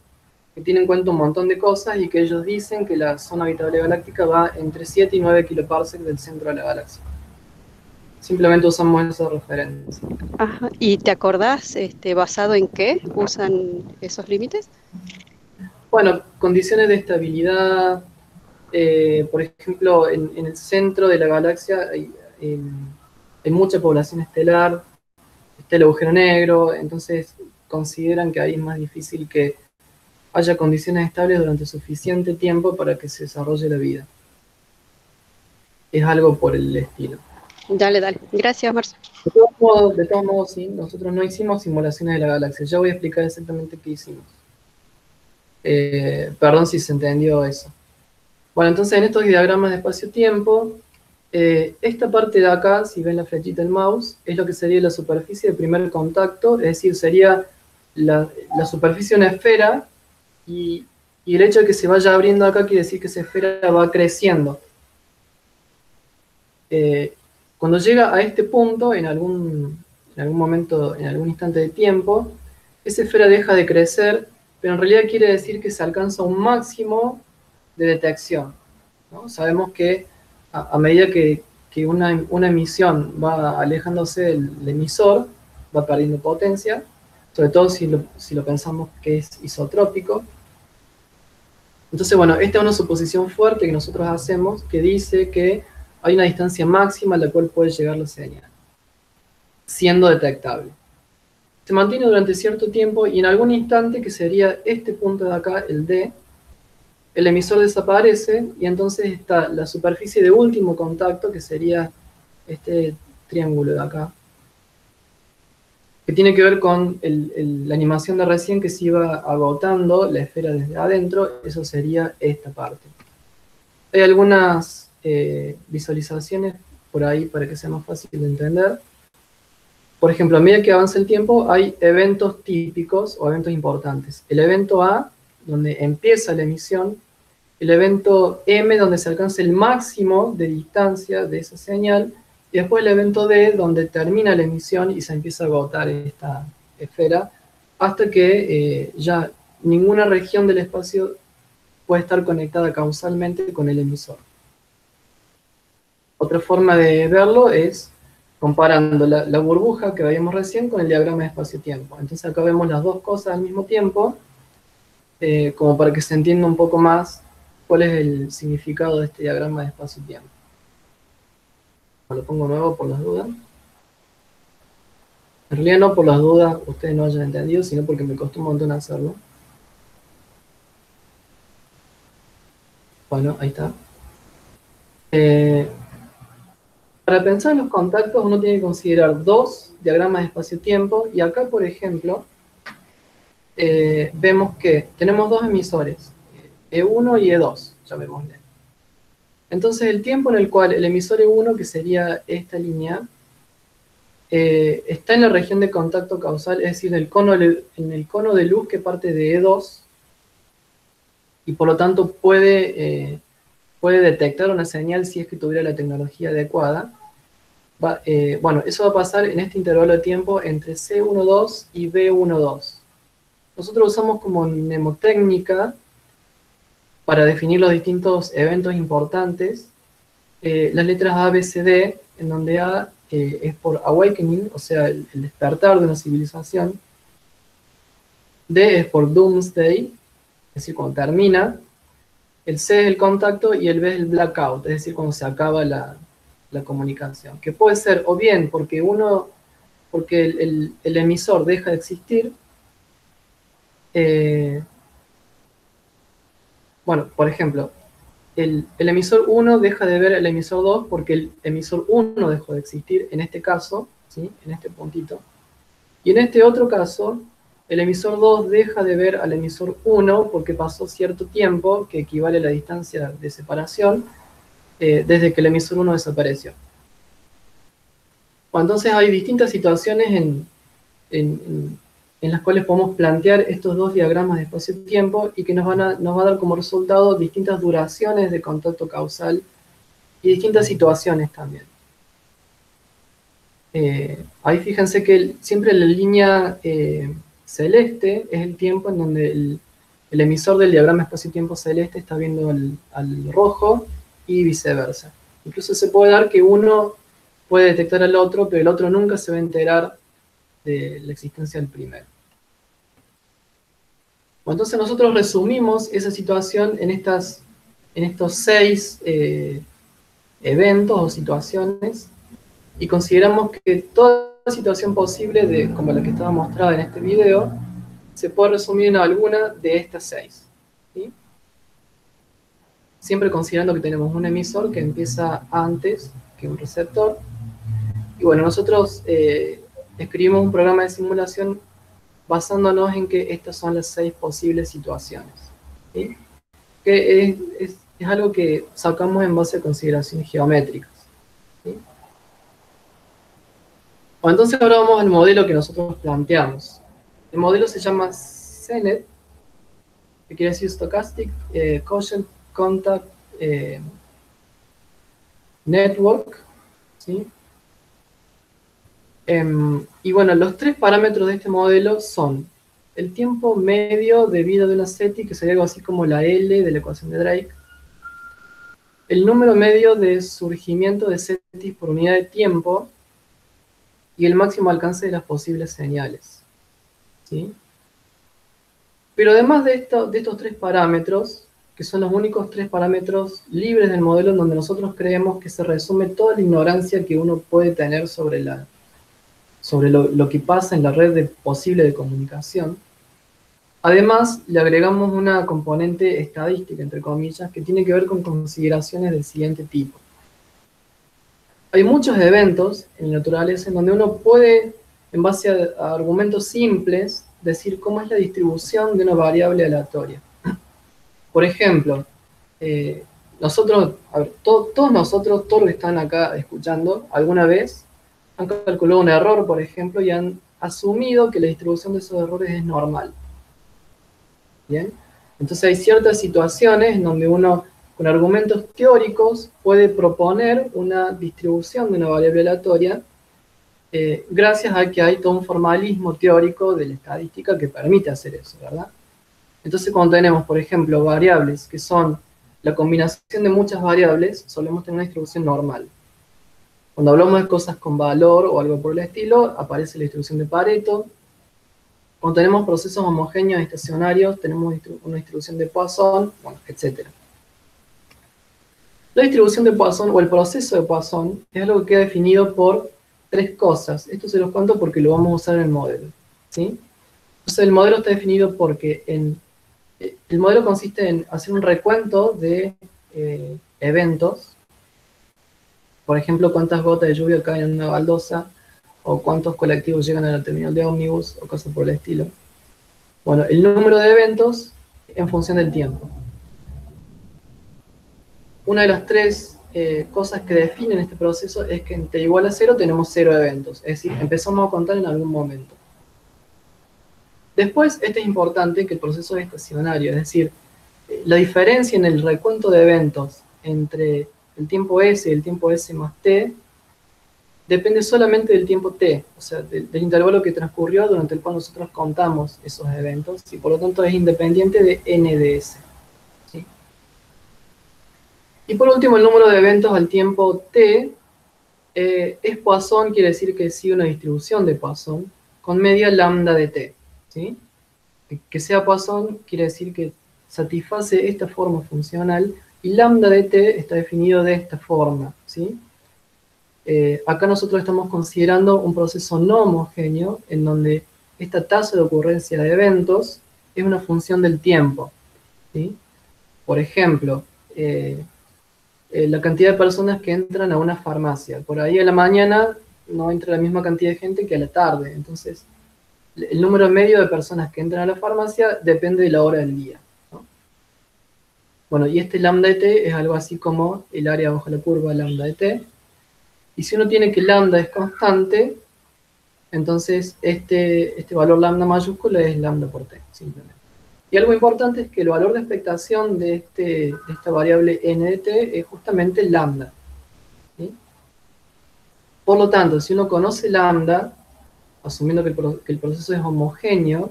S1: que tiene en cuenta un montón de cosas y que ellos dicen que la zona habitable galáctica va entre 7 y 9 kiloparsecs del centro de la galaxia. Simplemente usamos esa referencia.
S3: Ajá. ¿Y te acordás basado en qué usan esos límites?
S1: Bueno, condiciones de estabilidad, por ejemplo, en el centro de la galaxia hay mucha población estelar, está el agujero negro, entonces consideran que ahí es más difícil que haya condiciones estables durante suficiente tiempo para que se desarrolle la vida. Es algo por el estilo.
S3: Dale. Gracias, Marce.
S1: De todos modos, sí, nosotros no hicimos simulaciones de la galaxia. Ya voy a explicar exactamente qué hicimos. Perdón si se entendió eso. Bueno, entonces en estos diagramas de espacio-tiempo, esta parte de acá, si ven la flechita del mouse, es lo que sería la superficie de primer contacto, es decir, sería la superficie de una esfera, y el hecho de que se vaya abriendo acá quiere decir que esa esfera va creciendo. Cuando llega a este punto, en algún momento, en algún instante de tiempo, esa esfera deja de crecer, pero en realidad quiere decir que se alcanza un máximo de detección, ¿no? Sabemos que a medida que una emisión va alejándose del emisor, va perdiendo potencia, sobre todo si lo pensamos que es isotrópico. Entonces, bueno, esta es una suposición fuerte que nosotros hacemos que dice que hay una distancia máxima a la cual puede llegar la señal, siendo detectable. Se mantiene durante cierto tiempo y en algún instante, que sería este punto de acá, el D, el emisor desaparece y entonces está la superficie de último contacto, que sería este triángulo de acá, que tiene que ver con la animación de recién, que se iba agotando la esfera desde adentro. Eso sería esta parte. Hay algunas visualizaciones por ahí para que sea más fácil de entender. Por ejemplo, a medida que avanza el tiempo, hay eventos típicos o eventos importantes. El evento A, donde empieza la emisión; el evento M, donde se alcanza el máximo de distancia de esa señal; y después el evento D, donde termina la emisión y se empieza a agotar esta esfera, hasta que ya ninguna región del espacio puede estar conectada causalmente con el emisor. Otra forma de verlo es comparando la burbuja que veíamos recién con el diagrama de espacio-tiempo. Entonces acá vemos las dos cosas al mismo tiempo, como para que se entienda un poco más cuál es el significado de este diagrama de espacio-tiempo. lo pongo nuevo por las dudas. En realidad no por las dudas ustedes no hayan entendido, sino porque me costó un montón hacerlo. Bueno, ahí está. Para pensar en los contactos uno tiene que considerar dos diagramas de espacio-tiempo, y acá, por ejemplo, vemos que tenemos dos emisores, E1 y E2, llamémosle. Entonces el tiempo en el cual el emisor E1, que sería esta línea, está en la región de contacto causal, es decir, en el cono de luz que parte de E2, y por lo tanto puede detectar una señal si es que tuviera la tecnología adecuada. Bueno, eso va a pasar en este intervalo de tiempo entre C12 y B12. Nosotros usamos como mnemotécnica para definir los distintos eventos importantes las letras A, B, C, D, en donde A es por awakening, o sea, el despertar de una civilización. D es por doomsday, es decir, cuando termina. El C es el contacto y el B es el blackout, es decir, cuando se acaba la comunicación. Que puede ser o bien porque el emisor deja de existir. Bueno, por ejemplo, el emisor 1 deja de ver al emisor 2 porque el emisor 1 dejó de existir, en este caso, ¿sí? En este puntito. Y en este otro caso, el emisor 2 deja de ver al emisor 1 porque pasó cierto tiempo, que equivale a la distancia de separación, desde que el emisor 1 desapareció. Bueno, entonces hay distintas situaciones en las cuales podemos plantear estos dos diagramas de espacio-tiempo y que nos va a dar como resultado distintas duraciones de contacto causal y distintas situaciones también. Ahí fíjense que siempre la línea celeste es el tiempo en donde el emisor del diagrama espacio-tiempo celeste está viendo al rojo y viceversa. Incluso se puede dar que uno puede detectar al otro, pero el otro nunca se va a enterar de la existencia del primero. Bueno, entonces nosotros resumimos esa situación en estos 6 eventos o situaciones, y consideramos que toda situación posible, como la que estaba mostrada en este video, se puede resumir en alguna de estas 6. ¿Sí? Siempre considerando que tenemos un emisor que empieza antes que un receptor. Y bueno, nosotros escribimos un programa de simulación basándonos en que estas son las 6 posibles situaciones. ¿Sí? Que es algo que sacamos en base a consideraciones geométricas. ¿Sí? Bueno, entonces ahora vamos al modelo que nosotros planteamos. El modelo se llama CNET, que quiere decir Stochastic Quotient Contact Network. ¿Sí? Y bueno, los 3 parámetros de este modelo son el tiempo medio de vida de una SETI, que sería algo así como la L de la ecuación de Drake, el número medio de surgimiento de SETI por unidad de tiempo, y el máximo alcance de las posibles señales. ¿Sí? Pero además de estos 3 parámetros, que son los únicos 3 parámetros libres del modelo en donde nosotros creemos que se resume toda la ignorancia que uno puede tener sobre lo que pasa en la red posible de comunicación. Además, le agregamos una componente estadística, entre comillas, que tiene que ver con consideraciones del siguiente tipo. Hay muchos eventos en la naturaleza en donde uno puede, en base a argumentos simples, decir cómo es la distribución de una variable aleatoria. Por ejemplo, todos nosotros, todos los que están acá escuchando, alguna vez han calculado un error, por ejemplo, y han asumido que la distribución de esos errores es normal. ¿Bien? Entonces hay ciertas situaciones en donde uno, con argumentos teóricos, puede proponer una distribución de una variable aleatoria, gracias a que hay todo un formalismo teórico de la estadística que permite hacer eso, ¿verdad? Entonces cuando tenemos, por ejemplo, variables que son la combinación de muchas variables, solemos tener una distribución normal. Cuando hablamos de cosas con valor o algo por el estilo, aparece la distribución de Pareto. Cuando tenemos procesos homogéneos estacionarios, tenemos una distribución de Poisson, bueno, etc. La distribución de Poisson o el proceso de Poisson es algo que queda definido por tres cosas. Esto se los cuento porque lo vamos a usar en el modelo, ¿sí? Entonces el modelo está definido porque el modelo consiste en hacer un recuento de eventos. Por ejemplo, cuántas gotas de lluvia caen en una baldosa, o cuántos colectivos llegan a la terminal de ómnibus, o cosas por el estilo. Bueno, el número de eventos en función del tiempo. Una de las tres cosas que definen este proceso es que en t igual a 0 tenemos 0 eventos, es decir, empezamos a contar en algún momento. Después, es importante que el proceso es estacionario, es decir, la diferencia en el recuento de eventos entre el tiempo S y el tiempo S más t depende solamente del tiempo t, o sea, del intervalo que transcurrió durante el cual nosotros contamos esos eventos, y por lo tanto es independiente de n de s. ¿Sí? Y por último, el número de eventos al tiempo t es Poisson, quiere decir que sigue una distribución de Poisson con media lambda de t. ¿Sí? Que sea Poisson quiere decir que satisface esta forma funcional, y lambda de t está definido de esta forma, ¿sí? Acá nosotros estamos considerando un proceso no homogéneo, en donde esta tasa de ocurrencia de eventos es una función del tiempo, ¿sí? Por ejemplo, la cantidad de personas que entran a una farmacia. Por ahí a la mañana no entra la misma cantidad de gente que a la tarde, entonces el número medio de personas que entran a la farmacia depende de la hora del día, ¿no? Bueno, y este lambda de t es algo así como el área bajo la curva lambda de t. Y si uno tiene que lambda es constante, entonces este valor lambda mayúscula es lambda por t, simplemente. Y algo importante es que el valor de expectación de esta variable n de t es justamente lambda, ¿sí? Por lo tanto, si uno conoce lambda, asumiendo que el proceso es homogéneo,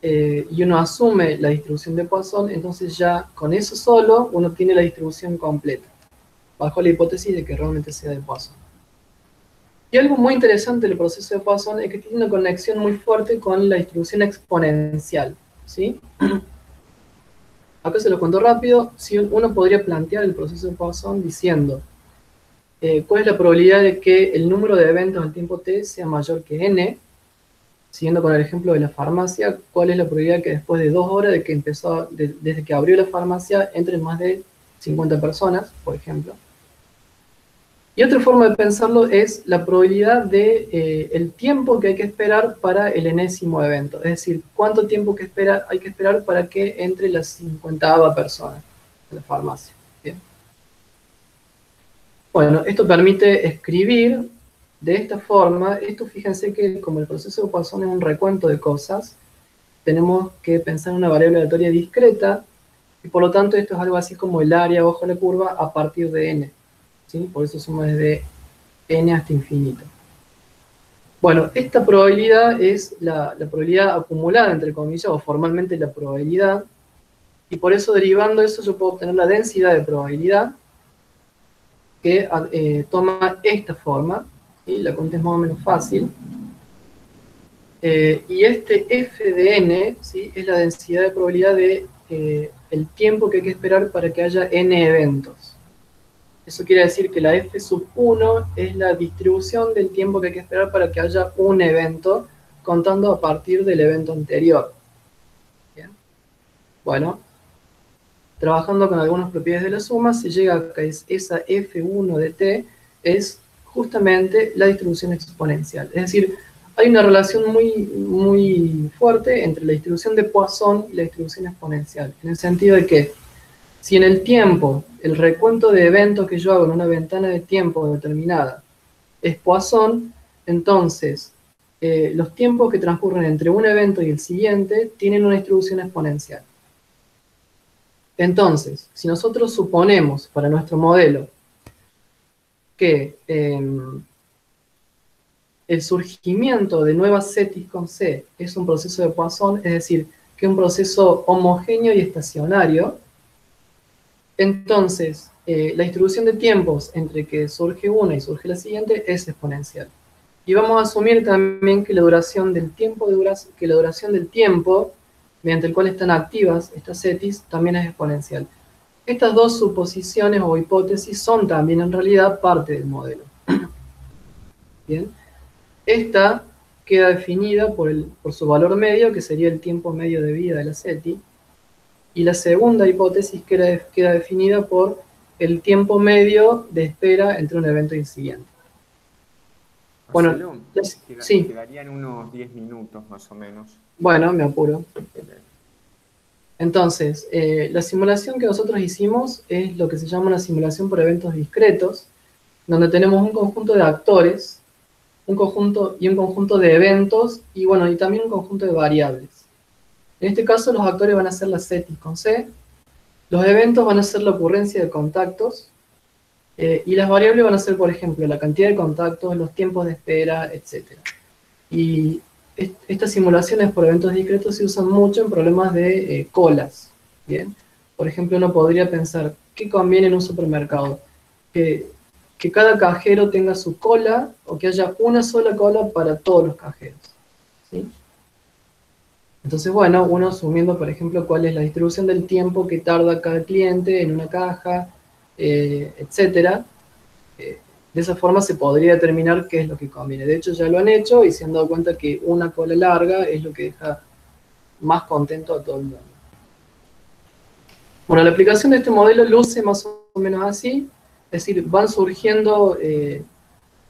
S1: y uno asume la distribución de Poisson, entonces ya con eso solo uno tiene la distribución completa, bajo la hipótesis de que realmente sea de Poisson. Y algo muy interesante del proceso de Poisson es que tiene una conexión muy fuerte con la distribución exponencial, ¿sí? Acá se lo cuento rápido. Si uno podría plantear el proceso de Poisson diciendo cuál es la probabilidad de que el número de eventos al tiempo t sea mayor que n. Siguiendo con el ejemplo de la farmacia, ¿cuál es la probabilidad que después de 2 horas de que desde que abrió la farmacia entren más de 50 personas, por ejemplo? Y otra forma de pensarlo es la probabilidad de el tiempo que hay que esperar para el enésimo evento. Es decir, cuánto tiempo hay que esperar para que entre la 50ª persona en la farmacia. ¿Bien? Bueno, esto permite escribir de esta forma. Esto, fíjense que como el proceso de Poisson es un recuento de cosas, tenemos que pensar en una variable aleatoria discreta, y por lo tanto esto es algo así como el área bajo la curva a partir de n. ¿Sí? Por eso suma desde n hasta infinito. Bueno, esta probabilidad es la probabilidad acumulada, entre comillas, o formalmente la probabilidad, y por eso derivando eso yo puedo obtener la densidad de probabilidad, que toma esta forma, ¿sí? La cuenta es más o menos fácil, y este f de n, ¿sí? Es la densidad de probabilidad de el tiempo que hay que esperar para que haya n eventos. Eso quiere decir que la f sub 1 es la distribución del tiempo que hay que esperar para que haya un evento, contando a partir del evento anterior. ¿Bien? Bueno, trabajando con algunas propiedades de la suma, se llega a que esa f1 de t es justamente la distribución exponencial. Es decir, hay una relación muy fuerte entre la distribución de Poisson y la distribución exponencial, en el sentido de que si en el tiempo, el recuento de eventos que yo hago en una ventana de tiempo determinada es Poisson, entonces los tiempos que transcurren entre un evento y el siguiente tienen una distribución exponencial. Entonces, si nosotros suponemos para nuestro modelo que el surgimiento de nuevas cetis con C es un proceso de Poisson, es decir, que es un proceso homogéneo y estacionario, entonces la distribución de tiempos entre que surge una y surge la siguiente es exponencial. Y vamos a asumir también que la duración del tiempo, mediante el cual están activas estas cetis también es exponencial. Estas dos suposiciones o hipótesis son también en realidad parte del modelo. Bien. Esta queda definida por su valor medio, que sería el tiempo medio de vida de la SETI, y la segunda hipótesis queda definida por el tiempo medio de espera entre un evento y el siguiente. Bueno,
S2: Marcelo,
S1: sí,
S2: quedarían unos 10 minutos más o menos.
S1: bueno, me apuro. Entonces, la simulación que nosotros hicimos es lo que se llama una simulación por eventos discretos, donde tenemos un conjunto de actores, un conjunto de eventos, y bueno, y también un conjunto de variables. En este caso, los actores van a ser las CETIs con C, los eventos van a ser la ocurrencia de contactos, y las variables van a ser, por ejemplo, la cantidad de contactos, los tiempos de espera, etc. Y estas simulaciones por eventos discretos se usan mucho en problemas de colas. ¿Bien? Por ejemplo, uno podría pensar, ¿qué conviene en un supermercado? Que cada cajero tenga su cola, o que haya una sola cola para todos los cajeros. ¿Sí? Entonces, bueno, uno asumiendo, por ejemplo, cuál es la distribución del tiempo que tarda cada cliente en una caja, etcétera. De esa forma se podría determinar qué es lo que conviene. De hecho, ya lo han hecho y se han dado cuenta que una cola larga es lo que deja más contento a todo el mundo. Bueno, la aplicación de este modelo luce más o menos así, es decir, van surgiendo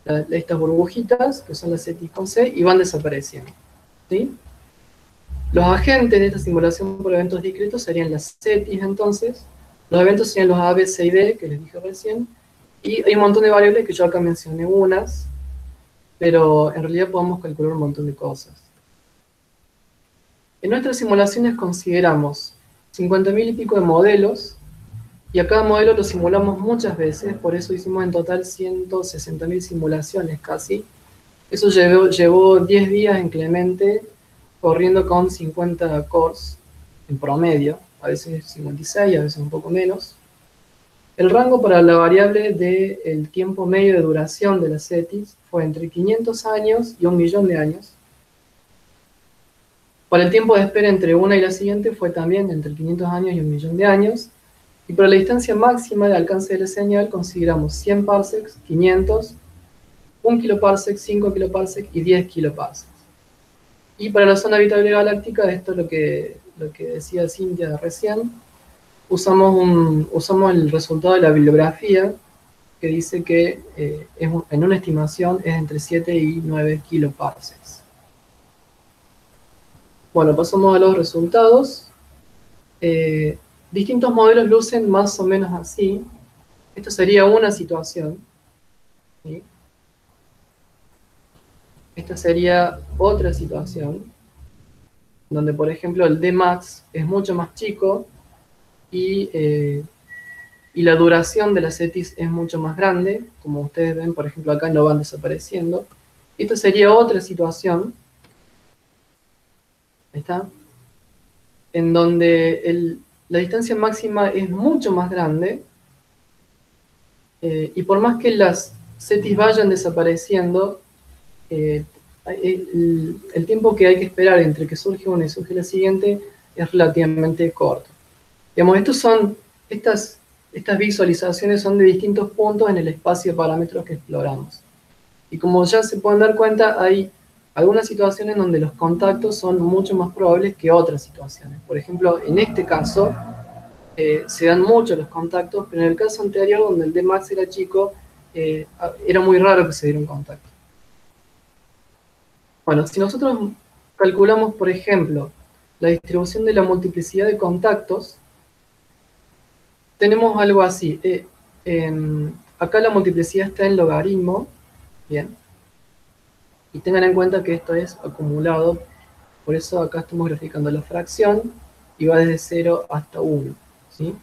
S1: estas burbujitas, que son las CETIs con C, y van desapareciendo. ¿Sí? Los agentes de esta simulación por eventos discretos serían las CETIs entonces, los eventos serían los A, B, C y D, que les dije recién, y hay un montón de variables que yo acá mencioné unas, pero en realidad podemos calcular un montón de cosas. En nuestras simulaciones consideramos 50.000 y pico de modelos, y a cada modelo lo simulamos muchas veces, por eso hicimos en total 160.000 simulaciones casi. Eso llevó 10 días en Clemente, corriendo con 50 cores en promedio, a veces 56, a veces un poco menos. El rango para la variable del tiempo medio de duración de las CETIs fue entre 500 años y 1.000.000 de años. Para el tiempo de espera entre una y la siguiente fue también entre 500 años y 1.000.000 de años. Y para la distancia máxima de alcance de la señal consideramos 100 parsecs, 500, 1 kiloparsec, 5 kiloparsec y 10 kiloparsecs. Y para la zona habitable galáctica, esto es lo que decía Cintia recién, usamos el resultado de la bibliografía, que dice que en una estimación es entre 7 y 9 kiloparsecs. Bueno, pasamos a los resultados. Distintos modelos lucen más o menos así. Esto sería una situación, ¿sí? Esta sería otra situación, donde por ejemplo el Dmax es mucho más chico y la duración de las CETIs es mucho más grande, como ustedes ven, por ejemplo, acá no van desapareciendo. Esta sería otra situación, ahí está, en donde la distancia máxima es mucho más grande, y por más que las CETIs vayan desapareciendo, el tiempo que hay que esperar entre que surge una y surge la siguiente es relativamente corto. Digamos, estas visualizaciones son de distintos puntos en el espacio de parámetros que exploramos. Y como ya se pueden dar cuenta, hay algunas situaciones donde los contactos son mucho más probables que otras situaciones. Por ejemplo, en este caso, se dan mucho los contactos, pero en el caso anterior, donde el Dmax era chico, era muy raro que se diera un contacto. Bueno, si nosotros calculamos, por ejemplo, la distribución de la multiplicidad de contactos, tenemos algo así. Acá la multiplicidad está en logaritmo, ¿bien? Y tengan en cuenta que esto es acumulado, por eso acá estamos graficando la fracción, y va desde 0 hasta 1, ¿sí?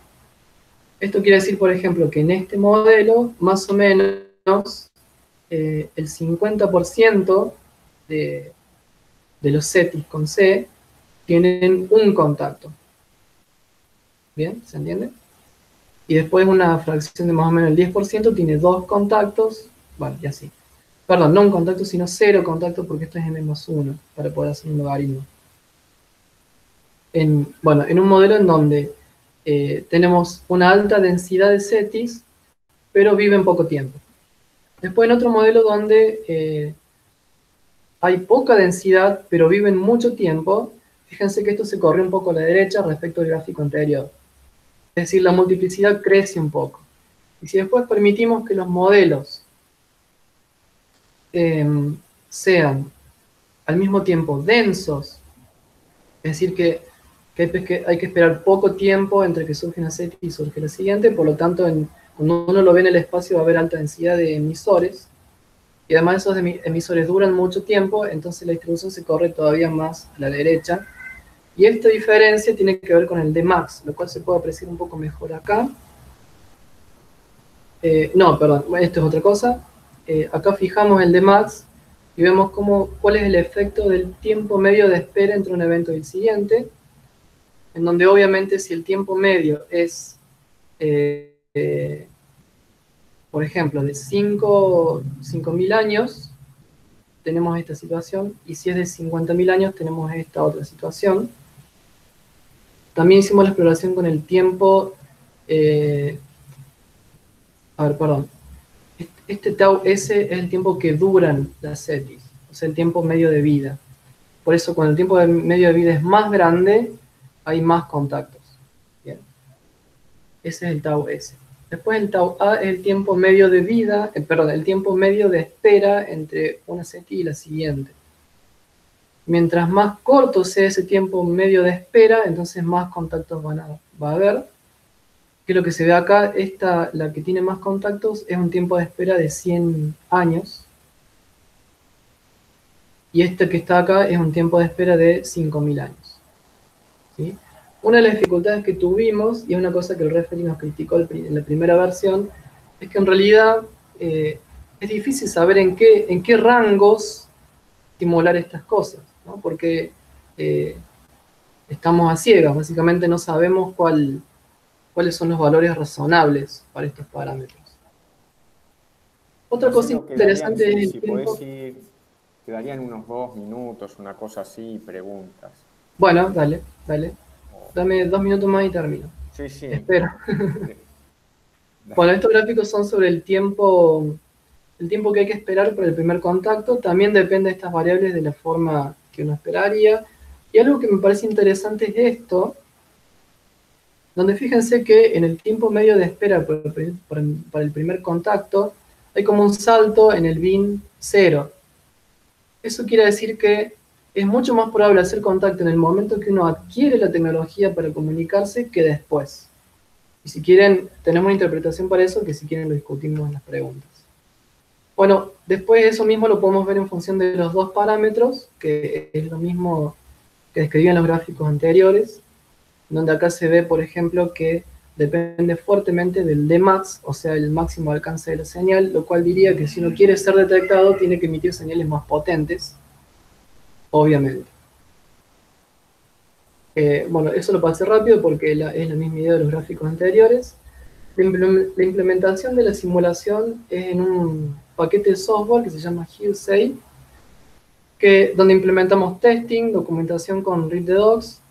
S1: Esto quiere decir, por ejemplo, que en este modelo, más o menos, el 50% de los CETIs con C tienen un contacto. ¿Bien? ¿Se entiende? Y después una fracción de más o menos el 10% tiene dos contactos, bueno, y así. Perdón, no un contacto, sino 0 contactos, porque esto es n+1, para poder hacer un logaritmo. Bueno, en un modelo en donde tenemos una alta densidad de CETIs, pero viven poco tiempo. Después en otro modelo donde hay poca densidad, pero viven mucho tiempo, fíjense que esto se corre un poco a la derecha respecto al gráfico anterior. Es decir, la multiplicidad crece un poco. Y si después permitimos que los modelos sean al mismo tiempo densos, es decir, que hay que esperar poco tiempo entre que surge una CETI y surge la siguiente, por lo tanto, cuando uno lo ve en el espacio va a haber alta densidad de emisores, y además esos emisores duran mucho tiempo, entonces la distribución se corre todavía más a la derecha, y esta diferencia tiene que ver con el Dmax, lo cual se puede apreciar un poco mejor acá. No, perdón, esto es otra cosa. Acá fijamos el Dmax y vemos cuál es el efecto del tiempo medio de espera entre un evento y el siguiente, en donde obviamente si el tiempo medio es, por ejemplo, de 5.000 años, tenemos esta situación, y si es de 50.000 años, tenemos esta otra situación. También hicimos la exploración con el tiempo, perdón, este tau S es el tiempo que duran las CETIs, o sea, el tiempo medio de vida. Por eso, cuando el tiempo medio de vida es más grande, hay más contactos. Bien. Ese es el tau S. Después el tau A es el tiempo medio de vida, perdón, el tiempo medio de espera entre una CETI y la siguiente. Mientras más corto sea ese tiempo medio de espera, entonces más contactos va a haber. Que lo que se ve acá, la que tiene más contactos, es un tiempo de espera de 100 años. Y esta que está acá es un tiempo de espera de 5.000 años. ¿Sí? Una de las dificultades que tuvimos, y es una cosa que el referee nos criticó en la primera versión, es que en realidad es difícil saber en qué rangos simular estas cosas, ¿no? Porque estamos a ciegas, básicamente no sabemos cuáles son los valores razonables para estos parámetros. Otra cosa interesante es el tiempo.
S2: Quedarían unos 2 minutos, una cosa así, preguntas.
S1: Bueno, dale. Dame 2 minutos más y termino.
S2: Sí.
S1: Espero. Bueno, estos gráficos son sobre el tiempo que hay que esperar para el primer contacto. También depende de estas variables de la forma que uno esperaría. Y algo que me parece interesante es esto, donde fíjense que en el tiempo medio de espera para el primer contacto, hay como un salto en el bin 0. Eso quiere decir que es mucho más probable hacer contacto en el momento que uno adquiere la tecnología para comunicarse que después. Y si quieren, tenemos una interpretación para eso, que si quieren lo discutimos en las preguntas. Bueno, después eso mismo lo podemos ver en función de los dos parámetros, que es lo mismo que describí en los gráficos anteriores, donde acá se ve, por ejemplo, que depende fuertemente del Dmax, o sea, el máximo alcance de la señal, lo cual diría que si uno quiere ser detectado, tiene que emitir señales más potentes, obviamente. Bueno, eso lo pasé rápido porque es la misma idea de los gráficos anteriores. La implementación de la simulación es en un paquete de software que se llama Hearsay, donde implementamos testing, documentación con read-the-docs,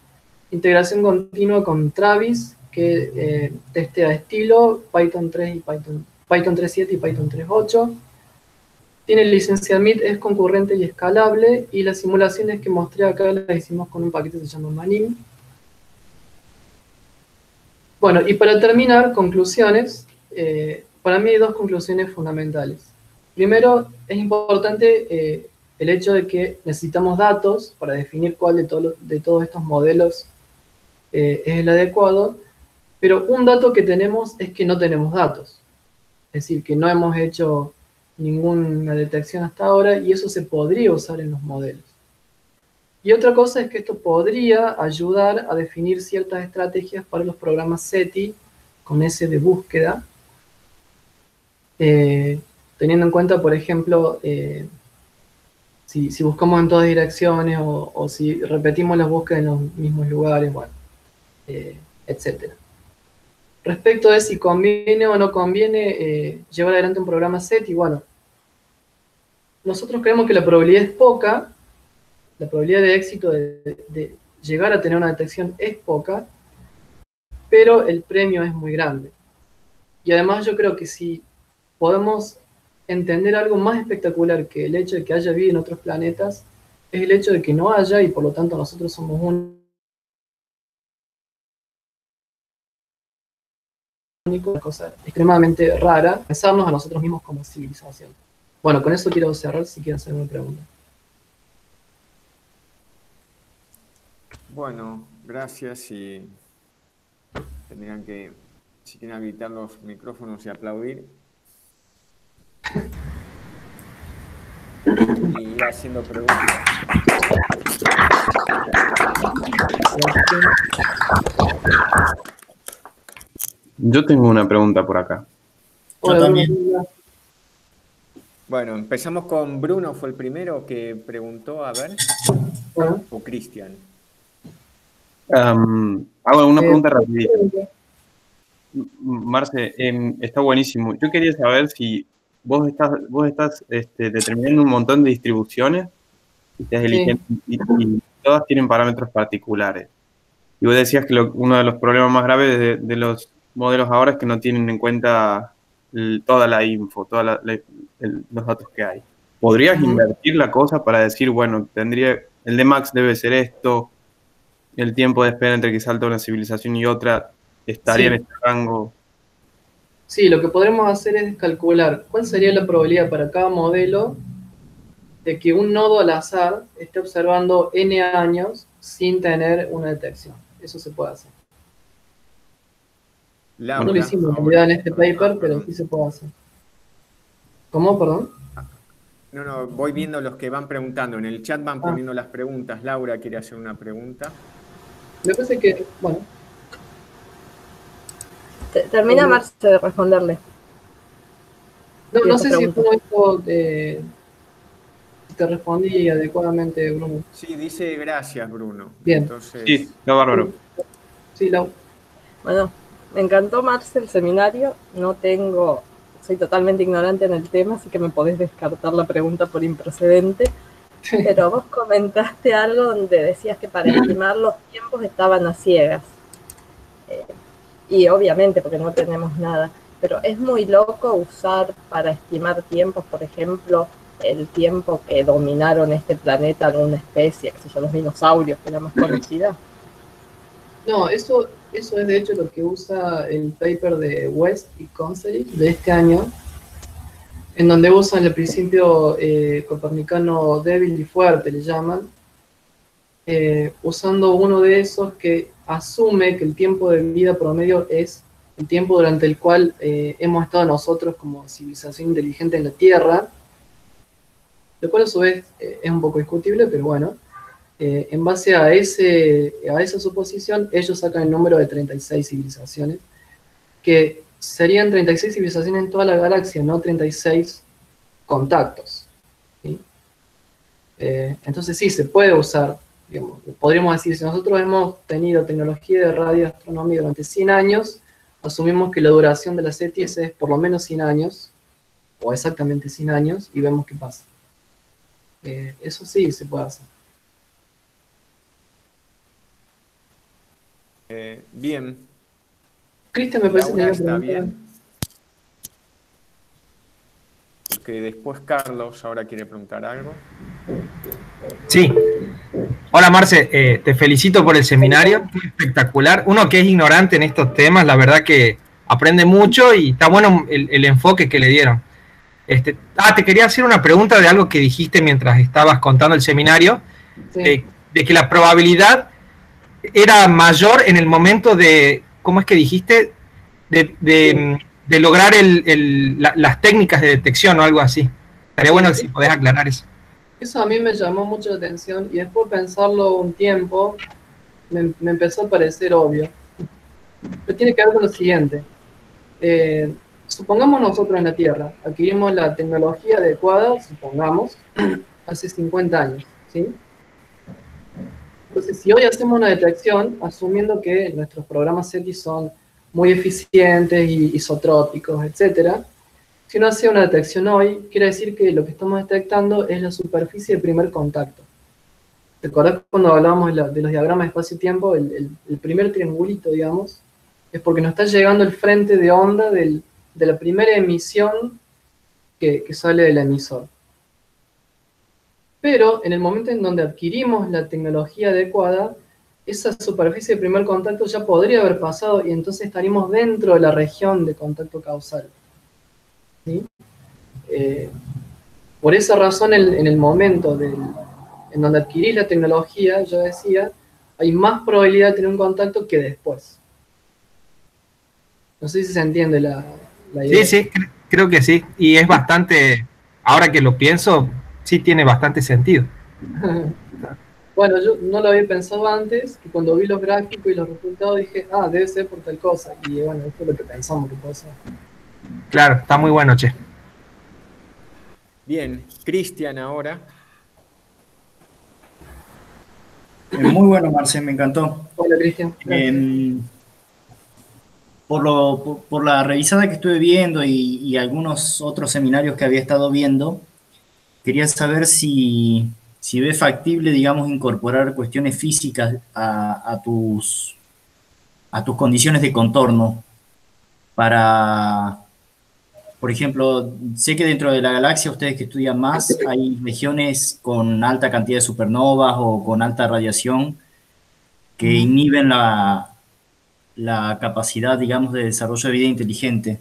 S1: integración continua con Travis, que testea estilo, Python 3 y Python 3.7 y Python 3.8. Tiene licencia MIT, es concurrente y escalable, y las simulaciones que mostré acá las hicimos con un paquete que se llama Manim. Bueno, y para terminar, conclusiones. Para mí hay dos conclusiones fundamentales. Primero, es importante el hecho de que necesitamos datos para definir cuál de todos estos modelos es el adecuado, pero un dato que tenemos es que no tenemos datos. Es decir, que no hemos hecho ninguna detección hasta ahora, y eso se podría usar en los modelos. Y otra cosa es que esto podría ayudar a definir ciertas estrategias para los programas SETI con S de búsqueda, teniendo en cuenta, por ejemplo, si buscamos en todas direcciones o si repetimos las búsquedas en los mismos lugares, bueno, etc. Respecto de si conviene o no conviene llevar adelante un programa SETI, bueno, nosotros creemos que la probabilidad es poca, la probabilidad de éxito de llegar a tener una detección es poca, pero el premio es muy grande. Y además yo creo que si podemos entender algo más espectacular que el hecho de que haya vida en otros planetas, es el hecho de que no haya, y por lo tanto nosotros somos únicos, una cosa extremadamente rara, pensarnos a nosotros mismos como civilización. Bueno, con eso quiero cerrar, si quieren hacer una pregunta.
S2: Bueno, gracias y tendrían que, si quieren habilitar los micrófonos y aplaudir. Y ir haciendo preguntas.
S4: Yo tengo una pregunta por acá.
S1: Hola,
S5: Yo también.
S1: Bruno.
S2: Bueno, empezamos con Bruno, fue el primero que preguntó, a ver,
S1: Bueno,
S2: o Cristian.
S4: Hago alguna pregunta rapidita. Marce, está buenísimo. Yo quería saber si vos estás determinando un montón de distribuciones y, estás eligiendo, y todas tienen parámetros particulares. Y vos decías que uno de los problemas más graves de los modelos ahora es que no tienen en cuenta toda la info, los datos que hay. ¿Podrías invertir la cosa para decir, bueno, el de Max debe ser esto, el tiempo de espera entre que salta una civilización y otra estaría en este rango?
S1: Sí, lo que podremos hacer es calcular cuál sería la probabilidad para cada modelo de que un nodo al azar esté observando n años sin tener una detección. Eso se puede hacer.
S2: Laura,
S1: No lo hicimos en
S2: ahora,
S1: realidad en este
S2: perdón,
S1: paper, pero
S2: perdón.
S1: sí se puede hacer. ¿Cómo? Perdón.
S2: No, voy viendo los que van preguntando. En el chat van poniendo las preguntas. Laura quiere hacer una pregunta.
S1: Me parece que, bueno.
S6: Termina Marce de responderle.
S1: No sé si todo esto te respondí adecuadamente, Bruno.
S2: Sí, dice gracias, Bruno.
S1: Bien.
S2: Entonces,
S4: Sí, está bárbaro.
S1: Sí, Lau.
S6: Bueno, me encantó, Marce, el seminario. Soy totalmente ignorante en el tema, así que me podés descartar la pregunta por improcedente. Pero vos comentaste algo donde decías que para estimar los tiempos estaban a ciegas. Y obviamente, porque no tenemos nada. Pero es muy loco usar para estimar tiempos, por ejemplo, el tiempo que dominaron este planeta alguna especie, que son los dinosaurios, que es la más conocida.
S1: No, eso es de hecho lo que usa el paper de West y Consey de este año, en donde usan el principio copernicano débil y fuerte, le llaman, usando uno de esos que asume que el tiempo de vida promedio es el tiempo durante el cual hemos estado nosotros como civilización inteligente en la Tierra, lo cual a su vez es un poco discutible, pero bueno. En base a esa suposición, ellos sacan el número de 36 civilizaciones, que serían 36 civilizaciones en toda la galaxia, no 36 contactos. ¿Sí? Entonces sí, se puede usar, digamos, podríamos decir, si nosotros hemos tenido tecnología de radioastronomía durante 100 años, asumimos que la duración de la CTS es por lo menos 100 años, o exactamente 100 años, y vemos qué pasa. Eso sí se puede hacer.
S2: Bien.
S1: Cristian me parece que
S2: Laura,
S1: me
S2: ¿está bien? Porque después Carlos ahora quiere preguntar algo.
S5: Sí. Hola Marce, te felicito por el seminario, fue espectacular. Uno que es ignorante en estos temas, la verdad que aprende mucho y está bueno el enfoque que le dieron. Te quería hacer una pregunta de algo que dijiste mientras estabas contando el seminario,
S1: Sí.
S5: de que la probabilidad era mayor en el momento de, ¿cómo es que dijiste? De lograr las técnicas de detección o algo así. Estaría bueno si podés aclarar eso.
S1: Eso a mí me llamó mucho la atención y después de pensarlo un tiempo me empezó a parecer obvio. Pero tiene que ver con lo siguiente. Supongamos nosotros en la Tierra adquirimos la tecnología adecuada, supongamos, hace 50 años, ¿sí? Entonces, si hoy hacemos una detección, asumiendo que nuestros programas SETI son muy eficientes y isotrópicos, etcétera, si uno hace una detección hoy, quiere decir que lo que estamos detectando es la superficie de primer contacto. ¿Te acordás cuando hablábamos de los diagramas de espacio-tiempo? El primer triangulito, digamos, es porque nos está llegando el frente de onda de la primera emisión que sale del emisor. Pero en el momento en donde adquirimos la tecnología adecuada, esa superficie de primer contacto ya podría haber pasado y entonces estaríamos dentro de la región de contacto causal. ¿Sí? Por esa razón, en el momento en donde adquirís la tecnología, yo decía, hay más probabilidad de tener un contacto que después. No sé si se entiende la idea.
S5: Sí, creo que sí. Y es bastante, ahora que lo pienso, sí tiene bastante sentido.
S1: Bueno, yo no lo había pensado antes, que cuando vi los gráficos y los resultados dije, ah, debe ser por tal cosa. Y bueno, esto es lo que pensamos que puede ser.
S5: Claro, está muy bueno, che.
S2: Bien, Cristian ahora.
S7: Muy bueno, Marce, me encantó.
S1: Hola, Cristian.
S7: Por la revisada que estuve viendo y algunos otros seminarios que había estado viendo, quería saber si ves factible, digamos, incorporar cuestiones físicas a tus condiciones de contorno para, por ejemplo, sé que dentro de la galaxia, ustedes que estudian más, hay regiones con alta cantidad de supernovas o con alta radiación que inhiben la capacidad, digamos, de desarrollo de vida inteligente.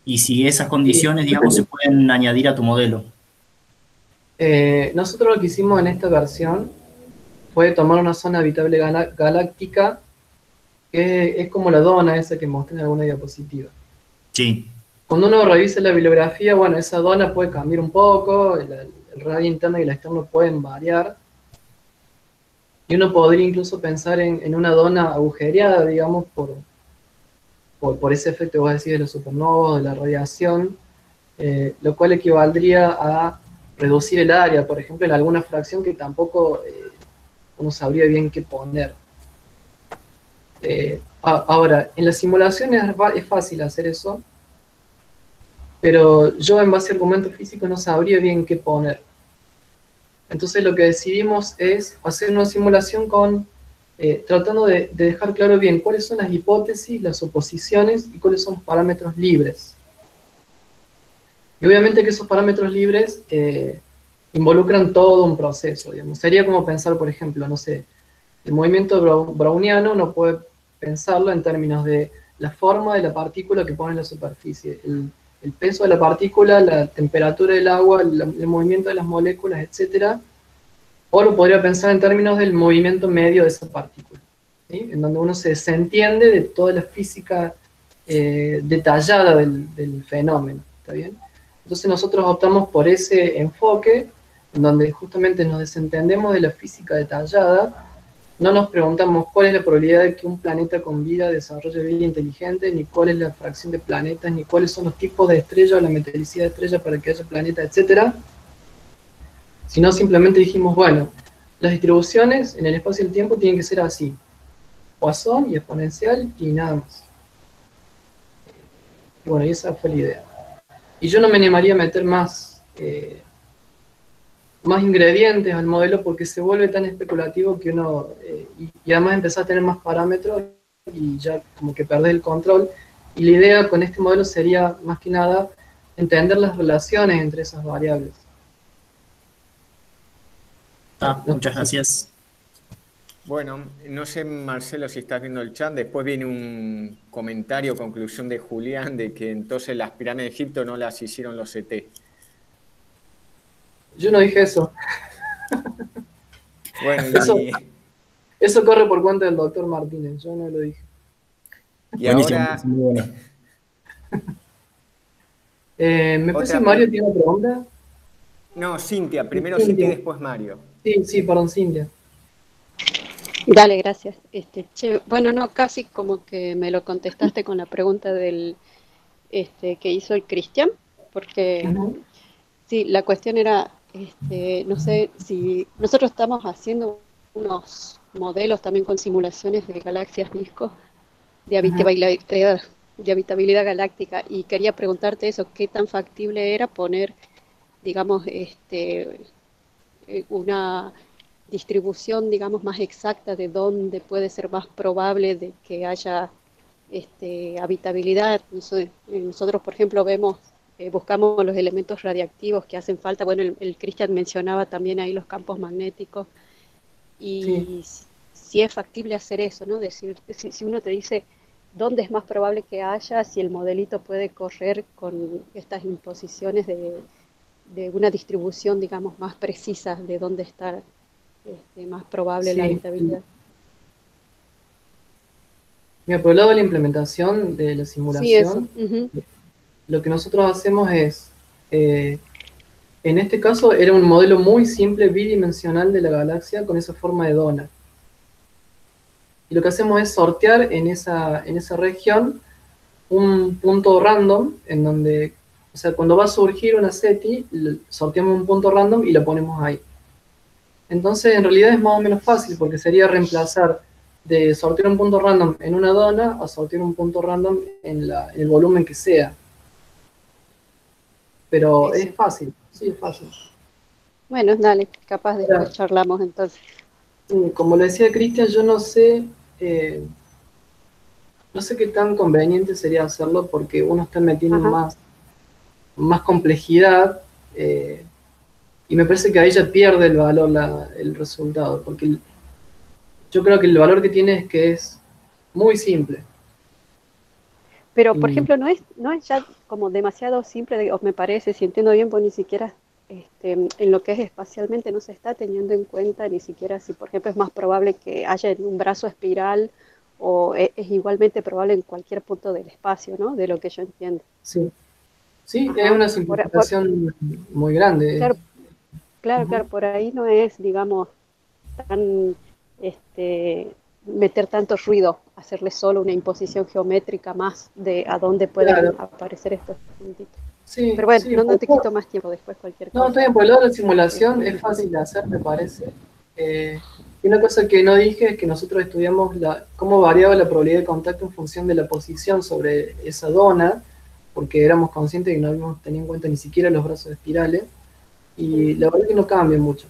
S7: Y si esas condiciones, digamos, se pueden añadir a tu modelo.
S1: Nosotros lo que hicimos en esta versión fue tomar una zona habitable galáctica que es como la dona esa que mostré en alguna diapositiva.
S7: Sí.
S1: Cuando uno revisa la bibliografía, bueno, esa dona puede cambiar un poco, el radio interno y el externo pueden variar, y uno podría incluso pensar en una dona agujereada, digamos, por ese efecto que vos decís de los supernovas, de la radiación, lo cual equivaldría a reducir el área, por ejemplo, en alguna fracción que tampoco uno sabría bien qué poner. Ahora, en las simulaciones es fácil hacer eso, pero yo en base a argumentos físicos no sabría bien qué poner. Entonces lo que decidimos es hacer una simulación tratando de dejar claro bien cuáles son las hipótesis, las oposiciones y cuáles son los parámetros libres. Y obviamente que esos parámetros libres involucran todo un proceso, digamos. Sería como pensar, por ejemplo, no sé, el movimiento browniano uno puede pensarlo en términos de la forma de la partícula que pone en la superficie, el peso de la partícula, la temperatura del agua, el movimiento de las moléculas, etc. O lo podría pensar en términos del movimiento medio de esa partícula, ¿sí? En donde uno se desentiende de toda la física detallada del fenómeno, ¿está bien? Entonces nosotros optamos por ese enfoque, en donde justamente nos desentendemos de la física detallada. No nos preguntamos cuál es la probabilidad de que un planeta con vida desarrolle vida inteligente, ni cuál es la fracción de planetas, ni cuáles son los tipos de estrella o la metalicidad de estrella para que haya planeta, etc. Sino simplemente dijimos, bueno, las distribuciones en el espacio y el tiempo tienen que ser así. Poisson y exponencial y nada más. Y bueno, y esa fue la idea. Y yo no me animaría a meter más ingredientes al modelo porque se vuelve tan especulativo que uno, y además empezás a tener más parámetros y ya como que perdés el control. Y la idea con este modelo sería, más que nada, entender las relaciones entre esas variables.
S7: Muchas gracias.
S2: Bueno, no sé, Marcelo, si estás viendo el chat, después viene un comentario, conclusión de Julián, de que entonces las pirámides de Egipto no las hicieron los ET.
S1: Yo no dije eso.
S2: Bueno,
S1: eso corre por cuenta del doctor Martínez, yo no lo dije.
S2: Y ahora...
S1: ¿Me parece que Mario tiene una pregunta?
S2: No, Cintia, primero Cintia y después Mario.
S1: Sí, perdón, Cintia.
S3: Dale, gracias. Bueno, no, casi como que me lo contestaste con la pregunta del que hizo el Cristian, porque sí, la cuestión era, no sé si nosotros estamos haciendo unos modelos también con simulaciones de galaxias discos de habitabilidad galáctica, y quería preguntarte eso, ¿qué tan factible era poner, digamos, una distribución, digamos, más exacta de dónde puede ser más probable de que haya habitabilidad. Nosotros, por ejemplo, buscamos los elementos radiactivos que hacen falta. Bueno, el Cristian mencionaba también ahí los campos magnéticos. Y si es factible hacer eso, ¿no? Decir, si uno te dice dónde es más probable que haya, si el modelito puede correr con estas imposiciones de una distribución, digamos, más precisa de dónde está más probable la habitabilidad.
S1: Mira, por el lado de la implementación de la simulación, lo que nosotros hacemos es, en este caso era un modelo muy simple, bidimensional de la galaxia con esa forma de dona. Y lo que hacemos es sortear en esa región un punto random, en donde, o sea, cuando va a surgir una SETI, sorteamos un punto random y lo ponemos ahí. Entonces, en realidad es más o menos fácil, porque sería reemplazar de sortear un punto random en una dona a sortear un punto random en el volumen que sea. Pero es fácil, sí, es fácil.
S3: Bueno, dale, capaz después charlamos entonces.
S1: Como le decía Cristian, yo no sé qué tan conveniente sería hacerlo, porque uno está metiendo más complejidad, y me parece que ahí ya pierde el valor el resultado, porque yo creo que el valor que tiene es que es muy simple.
S3: Pero, por ejemplo, no es ya como demasiado simple, me parece, si entiendo bien, pues ni siquiera en lo que es espacialmente no se está teniendo en cuenta ni siquiera si, por ejemplo, es más probable que haya en un brazo espiral o es igualmente probable en cualquier punto del espacio, ¿no? De lo que yo entiendo.
S1: Sí, es una simplificación muy grande.
S3: Claro, por ahí no es, digamos, tan meter tanto ruido, hacerle solo una imposición geométrica más de a dónde pueden aparecer estos puntitos.
S1: Sí,
S3: pero bueno, no te quito más tiempo, después cualquier cosa.
S1: No, está bien, por el lado de la simulación es fácil de hacer, me parece. Y una cosa que no dije es que nosotros estudiamos cómo variaba la probabilidad de contacto en función de la posición sobre esa dona, porque éramos conscientes que no habíamos tenido en cuenta ni siquiera los brazos espirales, y la verdad es que no cambia mucho.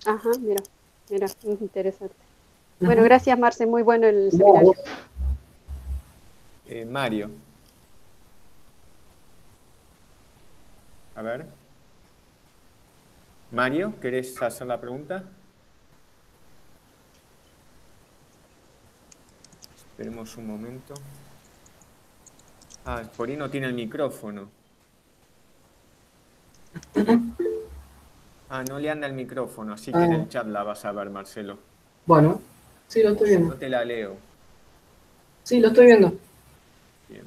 S3: Ajá, mira, es interesante. Bueno, gracias Marce, muy bueno el seminario.
S2: Mario. A ver. Mario, ¿querés hacer la pregunta? Esperemos un momento. Por ahí no tiene el micrófono. No le anda el micrófono, así que en el chat la vas a ver, Marcelo.
S1: Bueno, sí, lo estoy viendo.
S2: No te la leo.
S1: Sí, lo estoy viendo.
S2: Bien.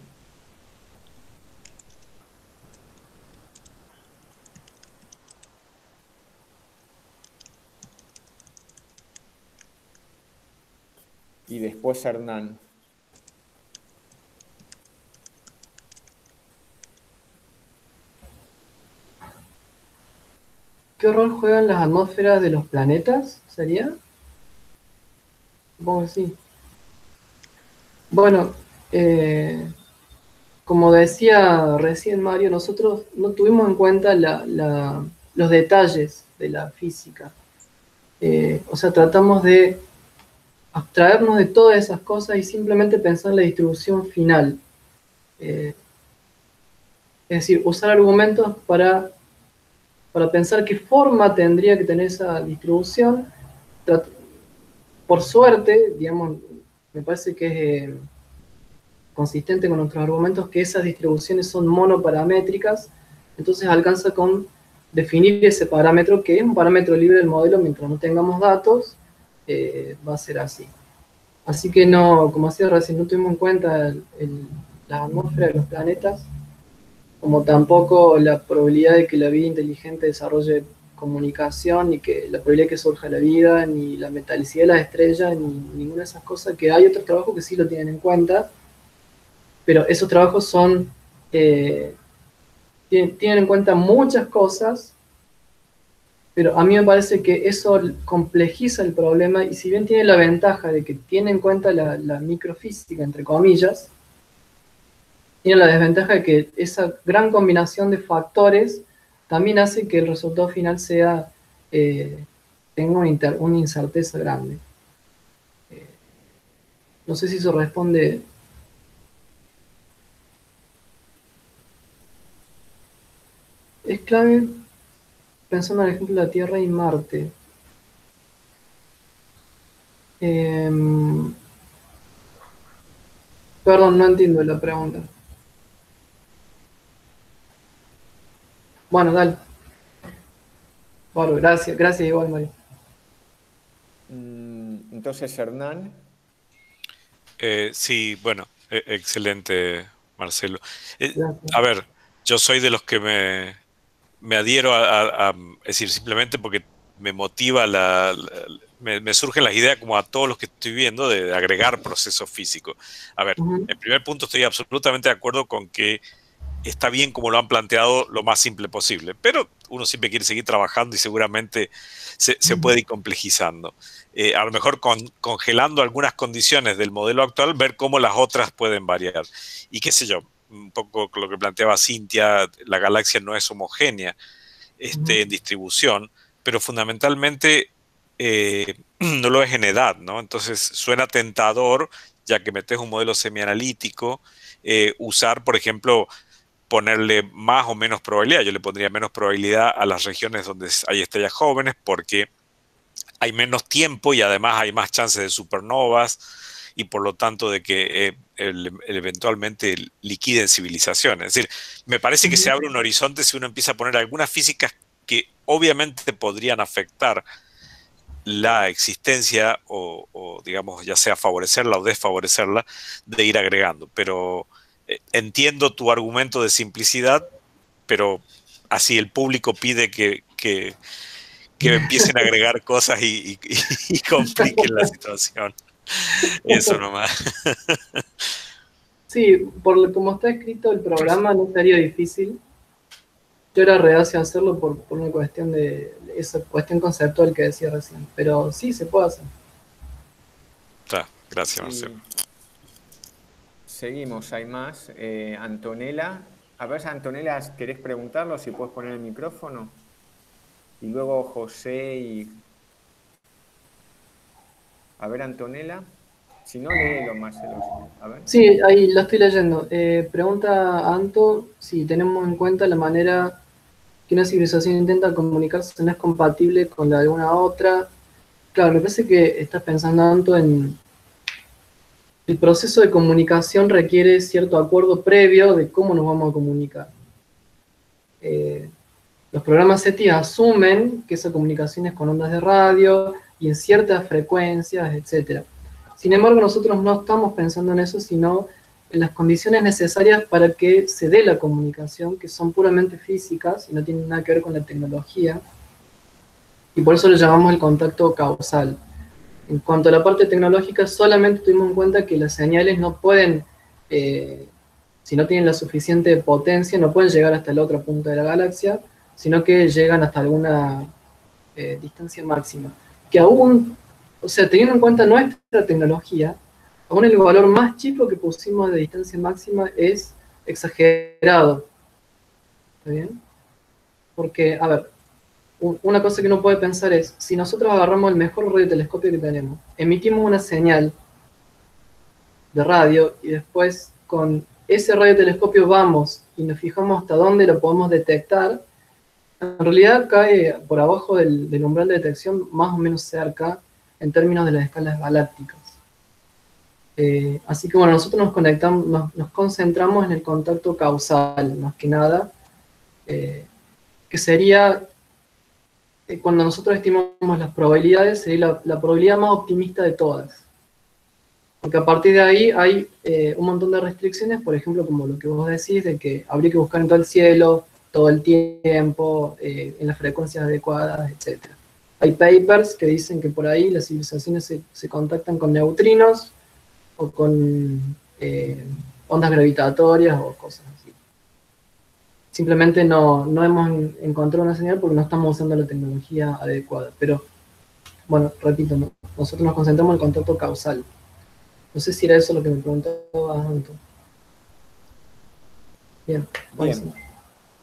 S2: Y después Hernán.
S1: ¿Qué rol juegan las atmósferas de los planetas? ¿Sería? Supongo que sí. Bueno, como decía recién Mario, nosotros no tuvimos en cuenta los detalles de la física. O sea, tratamos de abstraernos de todas esas cosas y simplemente pensar en la distribución final. Es decir, usar argumentos para pensar qué forma tendría que tener esa distribución. Por suerte, digamos, me parece que es consistente con nuestros argumentos que esas distribuciones son monoparamétricas, entonces alcanza con definir ese parámetro, que es un parámetro libre del modelo, mientras no tengamos datos, va a ser así. Así que no, como decía recién, no tuvimos en cuenta la atmósfera de los planetas, como tampoco la probabilidad de que la vida inteligente desarrolle comunicación, ni que la probabilidad de que surja la vida, ni la metalicidad de las estrellas, ni ninguna de esas cosas, que hay otros trabajos que sí lo tienen en cuenta, pero esos trabajos son, tienen en cuenta muchas cosas, pero a mí me parece que eso complejiza el problema, y si bien tiene la ventaja de que tiene en cuenta la microfísica, entre comillas, tiene la desventaja de que esa gran combinación de factores también hace que el resultado final sea, tenga una incerteza grande. No sé si eso responde Es clave pensando en el ejemplo de la Tierra y Marte. Perdón, no entiendo la pregunta. Bueno, dale. Bueno, gracias igual, Mario.
S2: Entonces, Hernán.
S8: Sí, bueno, excelente, Marcelo.
S1: Gracias.
S8: A ver, yo soy de los que me adhiero es decir, simplemente porque me motiva me surgen las ideas como a todos los que estoy viendo de agregar procesos físicos. A ver, en primer punto estoy absolutamente de acuerdo con que está bien como lo han planteado lo más simple posible, pero uno siempre quiere seguir trabajando y seguramente se puede ir complejizando. A lo mejor congelando algunas condiciones del modelo actual, ver cómo las otras pueden variar. Y qué sé yo, un poco lo que planteaba Cintia, la galaxia no es homogénea en distribución, pero fundamentalmente no lo es en edad, ¿no? Entonces suena tentador, ya que metes un modelo semianalítico, usar, por ejemplo, ponerle más o menos probabilidad. Yo le pondría menos probabilidad a las regiones donde hay estrellas jóvenes porque hay menos tiempo y además hay más chances de supernovas y por lo tanto de que eventualmente liquiden civilizaciones. Es decir, me parece que se abre un horizonte si uno empieza a poner algunas físicas que obviamente podrían afectar la existencia o digamos, ya sea favorecerla o desfavorecerla, de ir agregando. Pero entiendo tu argumento de simplicidad, pero así el público pide que empiecen a agregar cosas y compliquen la situación. Eso nomás.
S1: Sí, como está escrito el programa no sería difícil. Yo era reacio a hacerlo por una cuestión de esa cuestión conceptual que decía recién, pero sí se puede hacer.
S8: Gracias, Marcelo.
S2: Seguimos, hay más. Antonella. A ver, Antonella, ¿querés preguntarlo? Si puedes poner el micrófono. Y luego José y... A ver, Antonella. Si no, léelo, Marcelo. A ver.
S1: Sí, ahí lo estoy leyendo. Pregunta Anto si tenemos en cuenta la manera que una civilización intenta comunicarse no es compatible con la de una otra. Claro, me parece que estás pensando, Anto, en... El proceso de comunicación requiere cierto acuerdo previo de cómo nos vamos a comunicar. Los programas SETI asumen que esa comunicación es con ondas de radio y en ciertas frecuencias, etc. Sin embargo, nosotros no estamos pensando en eso, sino en las condiciones necesarias para que se dé la comunicación, que son puramente físicas y no tienen nada que ver con la tecnología. Y por eso lo llamamos el contacto causal. En cuanto a la parte tecnológica, solamente tuvimos en cuenta que las señales no pueden, si no tienen la suficiente potencia, no pueden llegar hasta la otra punta de la galaxia, sino que llegan hasta alguna distancia máxima. Que aún, o sea, teniendo en cuenta nuestra tecnología, aún el valor más chico que pusimos de distancia máxima es exagerado. ¿Está bien? Porque, a ver, una cosa que uno puede pensar es, si nosotros agarramos el mejor radiotelescopio que tenemos, emitimos una señal de radio y después con ese radiotelescopio vamos y nos fijamos hasta dónde lo podemos detectar, en realidad cae por abajo del umbral de detección más o menos cerca en términos de las escalas galácticas. Así que bueno, nosotros nos concentramos en el contacto causal, más que nada, que sería... Cuando nosotros estimamos las probabilidades, sería la probabilidad más optimista de todas. Porque a partir de ahí hay un montón de restricciones, por ejemplo, como lo que vos decís, de que habría que buscar en todo el cielo, todo el tiempo, en las frecuencias adecuadas, etc. Hay papers que dicen que por ahí las civilizaciones se contactan con neutrinos o con ondas gravitatorias o cosas así. Simplemente no hemos encontrado una señal porque no estamos usando la tecnología adecuada. Pero, bueno, repito, nosotros nos concentramos en el contacto causal. No sé si era eso lo que me preguntaba Anto. Bien.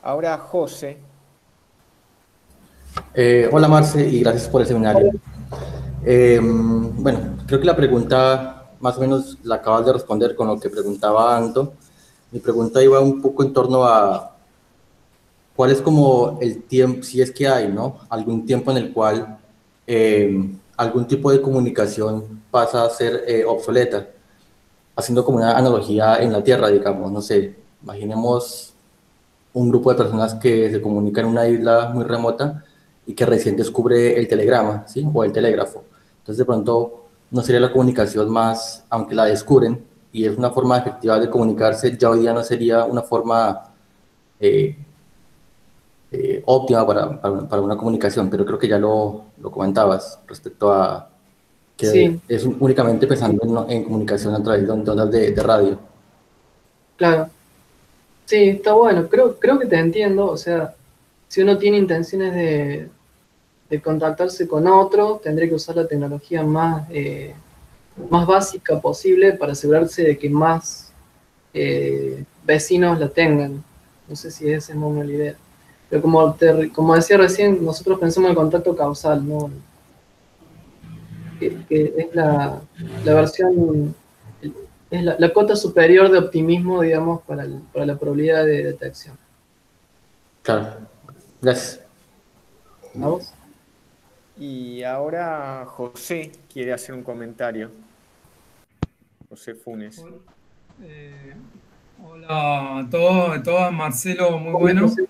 S2: Ahora José.
S9: Hola Marce y gracias por el seminario. Bueno, creo que la pregunta más o menos la acabas de responder con lo que preguntaba Anto. Mi pregunta iba un poco en torno a ¿cuál es como el tiempo, si es que hay, ¿no? Algún tiempo en el cual algún tipo de comunicación pasa a ser obsoleta? Haciendo como una analogía en la Tierra, digamos, no sé, imaginemos un grupo de personas que se comunican en una isla muy remota y que recién descubre el telegrama, ¿sí? O el telégrafo. Entonces, de pronto, no sería la comunicación más, aunque la descubren y es una forma efectiva de comunicarse, ya hoy día no sería una forma eh, óptima para una comunicación, pero creo que ya lo comentabas respecto a que
S1: Sí,
S9: es únicamente pensando en comunicación a través de ondas de radio.
S1: claro. Sí, está bueno. Creo que te entiendo. O sea, si uno tiene intenciones de contactarse con otro, tendría que usar la tecnología más básica posible para asegurarse de que más vecinos la tengan. No sé si esa es muy buena la idea. Pero como decía recién, nosotros pensamos en el contacto causal, ¿no? Que es la versión, es la cota superior de optimismo, digamos, para la probabilidad de detección.
S9: Claro, gracias.
S1: ¿A vos?
S2: Y ahora José quiere hacer un comentario. José Funes.
S10: Hola a todos, Marcelo, muy
S1: Hola,
S10: bueno.
S1: José.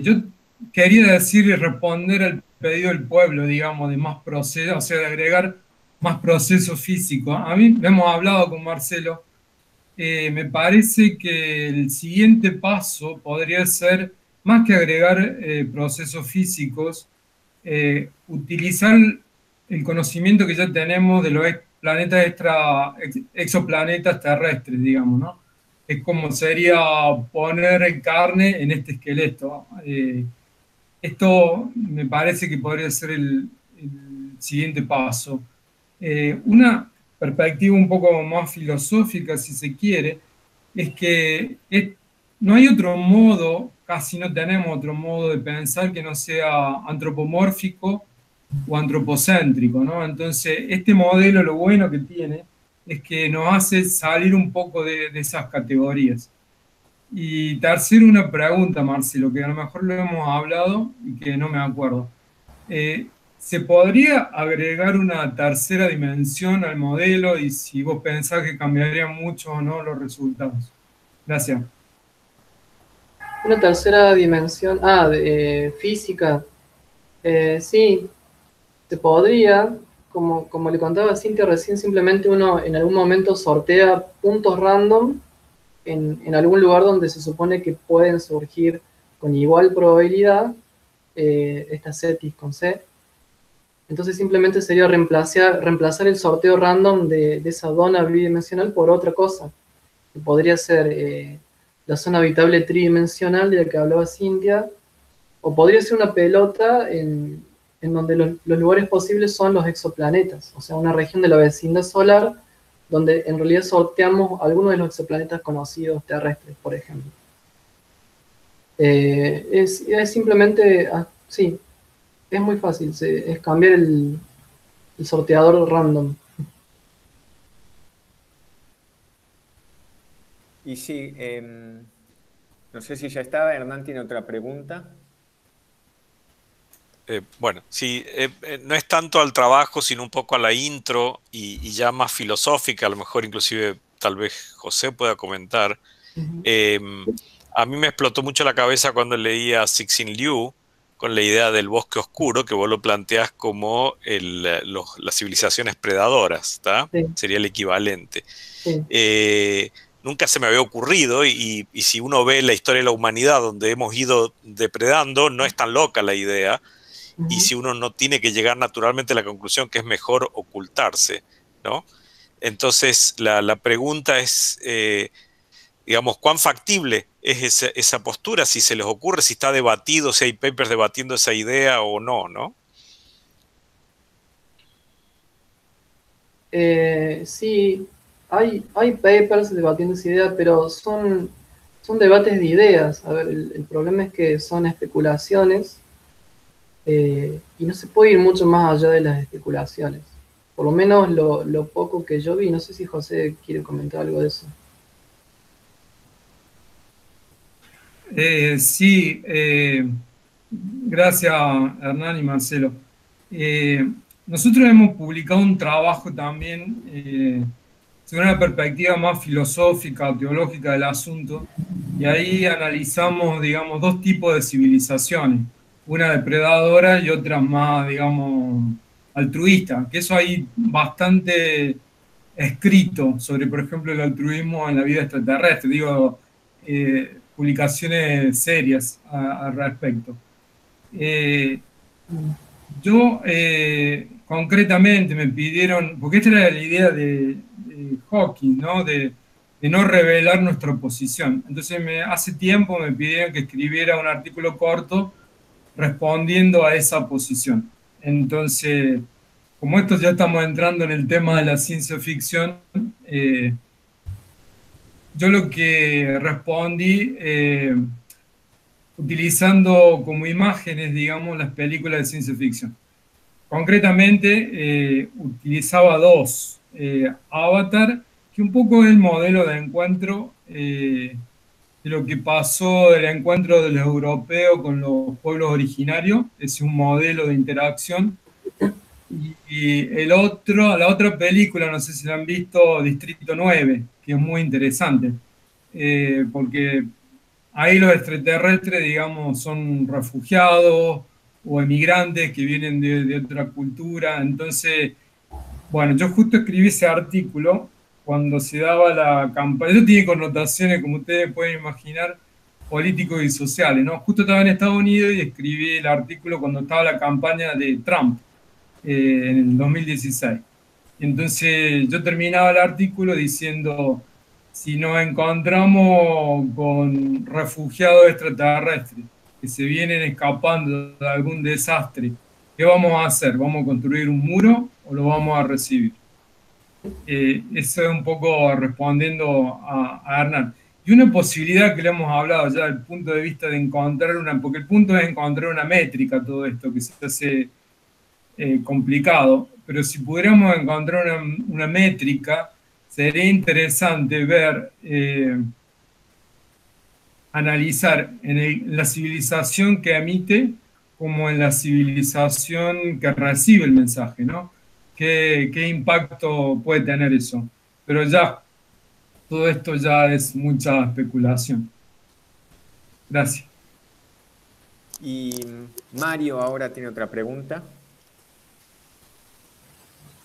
S10: Yo quería decir y responder al pedido del pueblo, digamos, de más procesos, o sea, de agregar más procesos físicos. A mí hemos hablado con Marcelo, me parece que el siguiente paso podría ser, más que agregar procesos físicos, utilizar el conocimiento que ya tenemos de los planetas exoplanetas terrestres, digamos, ¿no? Es como sería poner carne en este esqueleto. Esto me parece que podría ser el siguiente paso. Una perspectiva un poco más filosófica, si se quiere, es que no hay otro modo, casi no tenemos otro modo de pensar que no sea antropomórfico o antropocéntrico, ¿no? Entonces, este modelo lo bueno que tiene es que nos hace salir un poco de esas categorías. Y tercero, una pregunta, Marcelo, que a lo mejor lo hemos hablado y que no me acuerdo. ¿Se podría agregar una tercera dimensión al modelo y si vos pensás que cambiaría mucho o no los resultados? Gracias.
S1: Una tercera dimensión, física. Sí, se podría, como le contaba a Cintia recién, simplemente uno en algún momento sortea puntos random en algún lugar donde se supone que pueden surgir con igual probabilidad estas cetis con C. Entonces simplemente sería reemplazar el sorteo random de esa dona bidimensional por otra cosa, que podría ser la zona habitable tridimensional de la que hablaba Cintia, o podría ser una pelota en donde los lugares posibles son los exoplanetas, o sea, una región de la vecindad solar donde en realidad sorteamos algunos de los exoplanetas conocidos terrestres, por ejemplo. Es simplemente, sí, es muy fácil, es cambiar el sorteador random.
S2: Y sí, no sé si ya estaba, Hernán tiene otra pregunta.
S8: Bueno, sí, no es tanto al trabajo, sino un poco a la intro y ya más filosófica, a lo mejor inclusive tal vez José pueda comentar. A mí me explotó mucho la cabeza cuando leía a Cixin Liu con la idea del bosque oscuro, que vos lo planteás como las civilizaciones predadoras, ¿está?
S1: Sí.
S8: Sería el equivalente.
S1: Sí.
S8: Nunca se me había ocurrido y si uno ve la historia de la humanidad donde hemos ido depredando, no es tan loca la idea. Y si uno no tiene que llegar naturalmente a la conclusión que es mejor ocultarse, ¿no? Entonces, la pregunta es, digamos, ¿cuán factible es esa postura? Si se les ocurre, si está debatido, si hay papers debatiendo esa idea o no, ¿no?
S1: Sí, hay papers debatiendo esa idea, pero son debates de ideas. A ver, el problema es que son especulaciones. Y no se puede ir mucho más allá de las especulaciones. Por lo menos lo poco que yo vi. No sé si José quiere comentar algo de eso.
S10: Sí, gracias Hernán y Marcelo. Nosotros hemos publicado un trabajo también sobre una perspectiva más filosófica, teológica del asunto, y ahí analizamos, digamos, dos tipos de civilizaciones, una depredadora y otra más, digamos, altruista, que eso hay bastante escrito sobre, por ejemplo, el altruismo en la vida extraterrestre, digo, publicaciones serias al respecto. Yo concretamente me pidieron, porque esta era la idea de Hawking, ¿no? De no revelar nuestra posición. Entonces hace tiempo me pidieron que escribiera un artículo corto respondiendo a esa posición. Entonces, como esto ya estamos entrando en el tema de la ciencia ficción, yo lo que respondí utilizando como imágenes, digamos, las películas de ciencia ficción. Concretamente, utilizaba dos. Avatar, que un poco es el modelo de encuentro de lo que pasó del encuentro de los europeos con los pueblos originarios, es un modelo de interacción. Y la otra película, no sé si la han visto, Distrito 9, que es muy interesante, porque ahí los extraterrestres, digamos, son refugiados o emigrantes que vienen de otra cultura. Entonces, bueno, yo justo escribí ese artículo cuando se daba la campaña. Eso tiene connotaciones, como ustedes pueden imaginar, políticos y sociales, ¿no? Justo estaba en Estados Unidos y escribí el artículo cuando estaba la campaña de Trump en el 2016. Entonces yo terminaba el artículo diciendo, si nos encontramos con refugiados extraterrestres que se vienen escapando de algún desastre, ¿qué vamos a hacer? ¿Vamos a construir un muro o lo vamos a recibir? Eso es un poco respondiendo a Hernán. Y una posibilidad que le hemos hablado ya desde el punto de vista de encontrar porque el punto es encontrar una métrica, todo esto que se hace complicado, pero si pudiéramos encontrar una métrica, sería interesante ver, analizar en la civilización que emite como en la civilización que recibe el mensaje, ¿no? ¿Qué impacto puede tener eso? Pero ya, todo esto ya es mucha especulación. Gracias.
S2: Y Mario ahora tiene otra pregunta,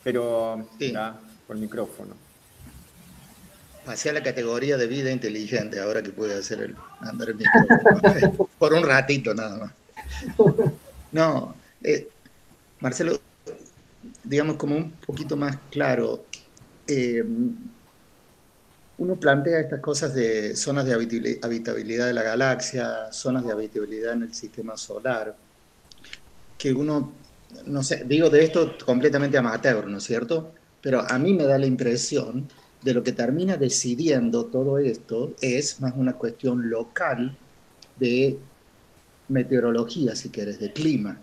S2: pero
S11: sí,
S2: por micrófono.
S11: Pasé a la categoría de vida inteligente, ahora que puede hacer andar el micrófono. Por un ratito nada más. No, Marcelo, digamos como un poquito más claro, uno plantea estas cosas de zonas de habitabilidad de la galaxia, zonas de habitabilidad en el sistema solar, que uno, no sé, digo de esto completamente amateur, ¿no es cierto? Pero a mí me da la impresión de lo que termina decidiendo todo esto es más una cuestión local de meteorología, si quieres, de clima,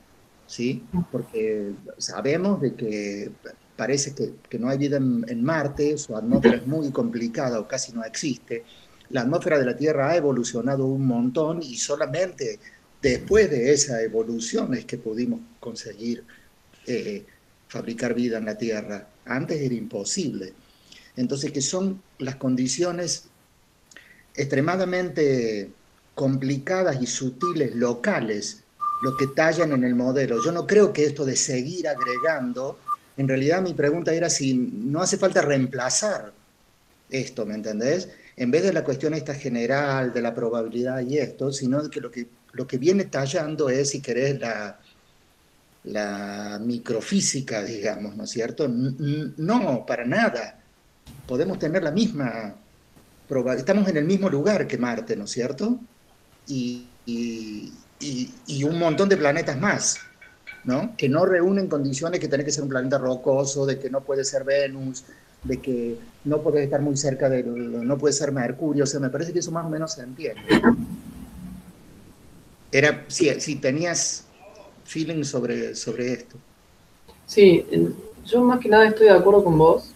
S11: ¿sí? Porque sabemos de que parece que no hay vida en Marte, su atmósfera es muy complicada o casi no existe. La atmósfera de la Tierra ha evolucionado un montón y solamente después de esa evolución es que pudimos conseguir fabricar vida en la Tierra. Antes era imposible. Entonces, que son las condiciones extremadamente complicadas y sutiles locales lo que tallan en el modelo. Yo no creo que esto de seguir agregando, en realidad mi pregunta era si no hace falta reemplazar esto, ¿me entendés? En vez de la cuestión esta general de la probabilidad y esto, sino que lo que viene tallando es, si querés, la microfísica, digamos, ¿no es cierto? No, para nada. Podemos tener la misma probabilidad, estamos en el mismo lugar que Marte, ¿no es cierto? Y un montón de planetas más, ¿no? Que no reúnen condiciones que tiene que ser un planeta rocoso, de que no puede ser Venus, de que no puede estar muy cerca no puede ser Mercurio, o sea, me parece que eso más o menos se entiende. Era, si tenías feeling sobre esto.
S1: Sí, yo más que nada estoy de acuerdo con vos.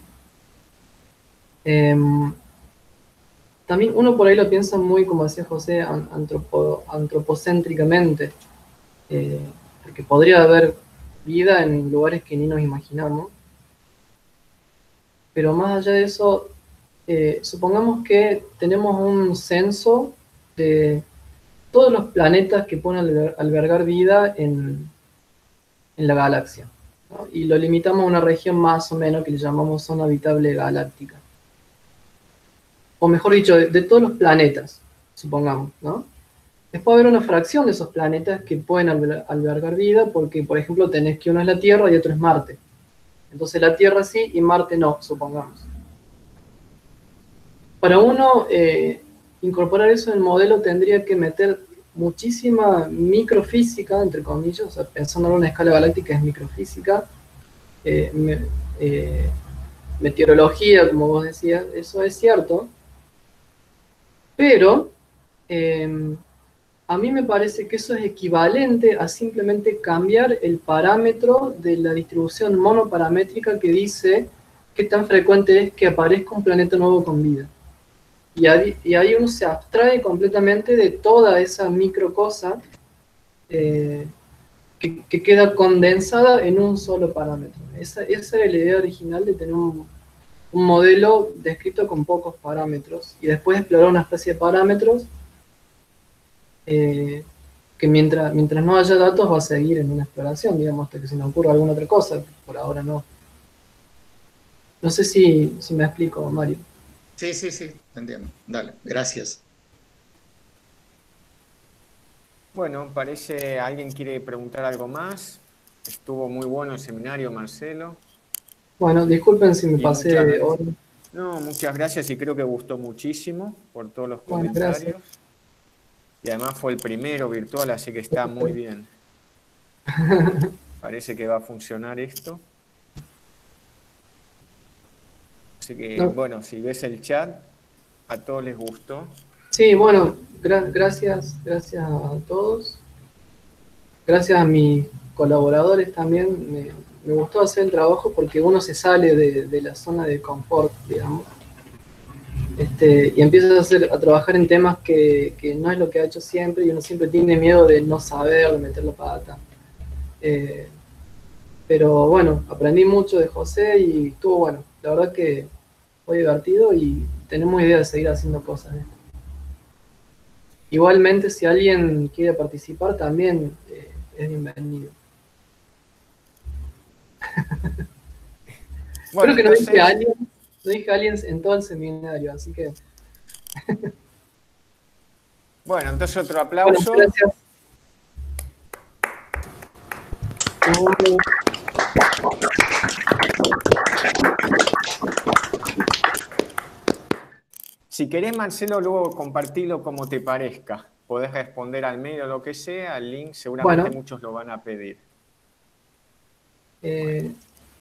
S1: también uno por ahí lo piensa muy, como decía José, antropocéntricamente, porque podría haber vida en lugares que ni nos imaginamos. Pero más allá de eso, supongamos que tenemos un censo de todos los planetas que pueden albergar vida en la galaxia, ¿no? Y lo limitamos a una región más o menos que le llamamos zona habitable galáctica. O mejor dicho, de todos los planetas, supongamos, ¿no? Después haber una fracción de esos planetas que pueden albergar vida, porque, por ejemplo, tenés que uno es la Tierra y otro es Marte. Entonces la Tierra sí y Marte no, supongamos. Para uno incorporar eso en el modelo tendría que meter muchísima microfísica, entre comillas, o sea, pensando en una escala galáctica es microfísica, meteorología, como vos decías, eso es cierto, pero a mí me parece que eso es equivalente a simplemente cambiar el parámetro de la distribución monoparamétrica que dice qué tan frecuente es que aparezca un planeta nuevo con vida. Y ahí uno se abstrae completamente de toda esa micro cosa que queda condensada en un solo parámetro. Esa era la idea original de tener un modelo descrito con pocos parámetros y después explorar una especie de parámetros que mientras no haya datos va a seguir en una exploración, digamos, hasta que se nos ocurra alguna otra cosa. Por ahora no. No sé si me explico, Mario.
S11: Sí, entiendo. Dale, gracias.
S2: Bueno, parece alguien quiere preguntar algo más. Estuvo muy bueno el seminario, Marcelo.
S1: Bueno, disculpen si me pasé de hora.
S2: No, muchas gracias y creo que gustó muchísimo por todos los
S1: Bueno,
S2: comentarios.
S1: gracias.
S2: Y además fue el primero virtual, así que está muy bien. Parece que va a funcionar esto. Así que, bueno, si ves el chat, a todos les gustó.
S1: Sí, bueno, gracias a todos. Gracias a mis colaboradores también. Me gustó hacer el trabajo porque uno se sale de la zona de confort, digamos. Y empieza a trabajar en temas que no es lo que ha hecho siempre y uno siempre tiene miedo de no saber, de meter la pata. Pero bueno, aprendí mucho de José y estuvo bueno. La verdad que fue divertido y tenemos idea de seguir haciendo cosas. Igualmente, si alguien quiere participar, también es bienvenido.
S2: Bueno,
S1: creo que
S2: entonces...
S1: no dije aliens en todo el seminario, así que...
S2: Bueno, entonces otro aplauso.
S1: Bueno, gracias.
S2: Si querés, Marcelo, luego compartirlo como te parezca. Podés responder al mail o lo que sea, al link, seguramente muchos lo van a pedir.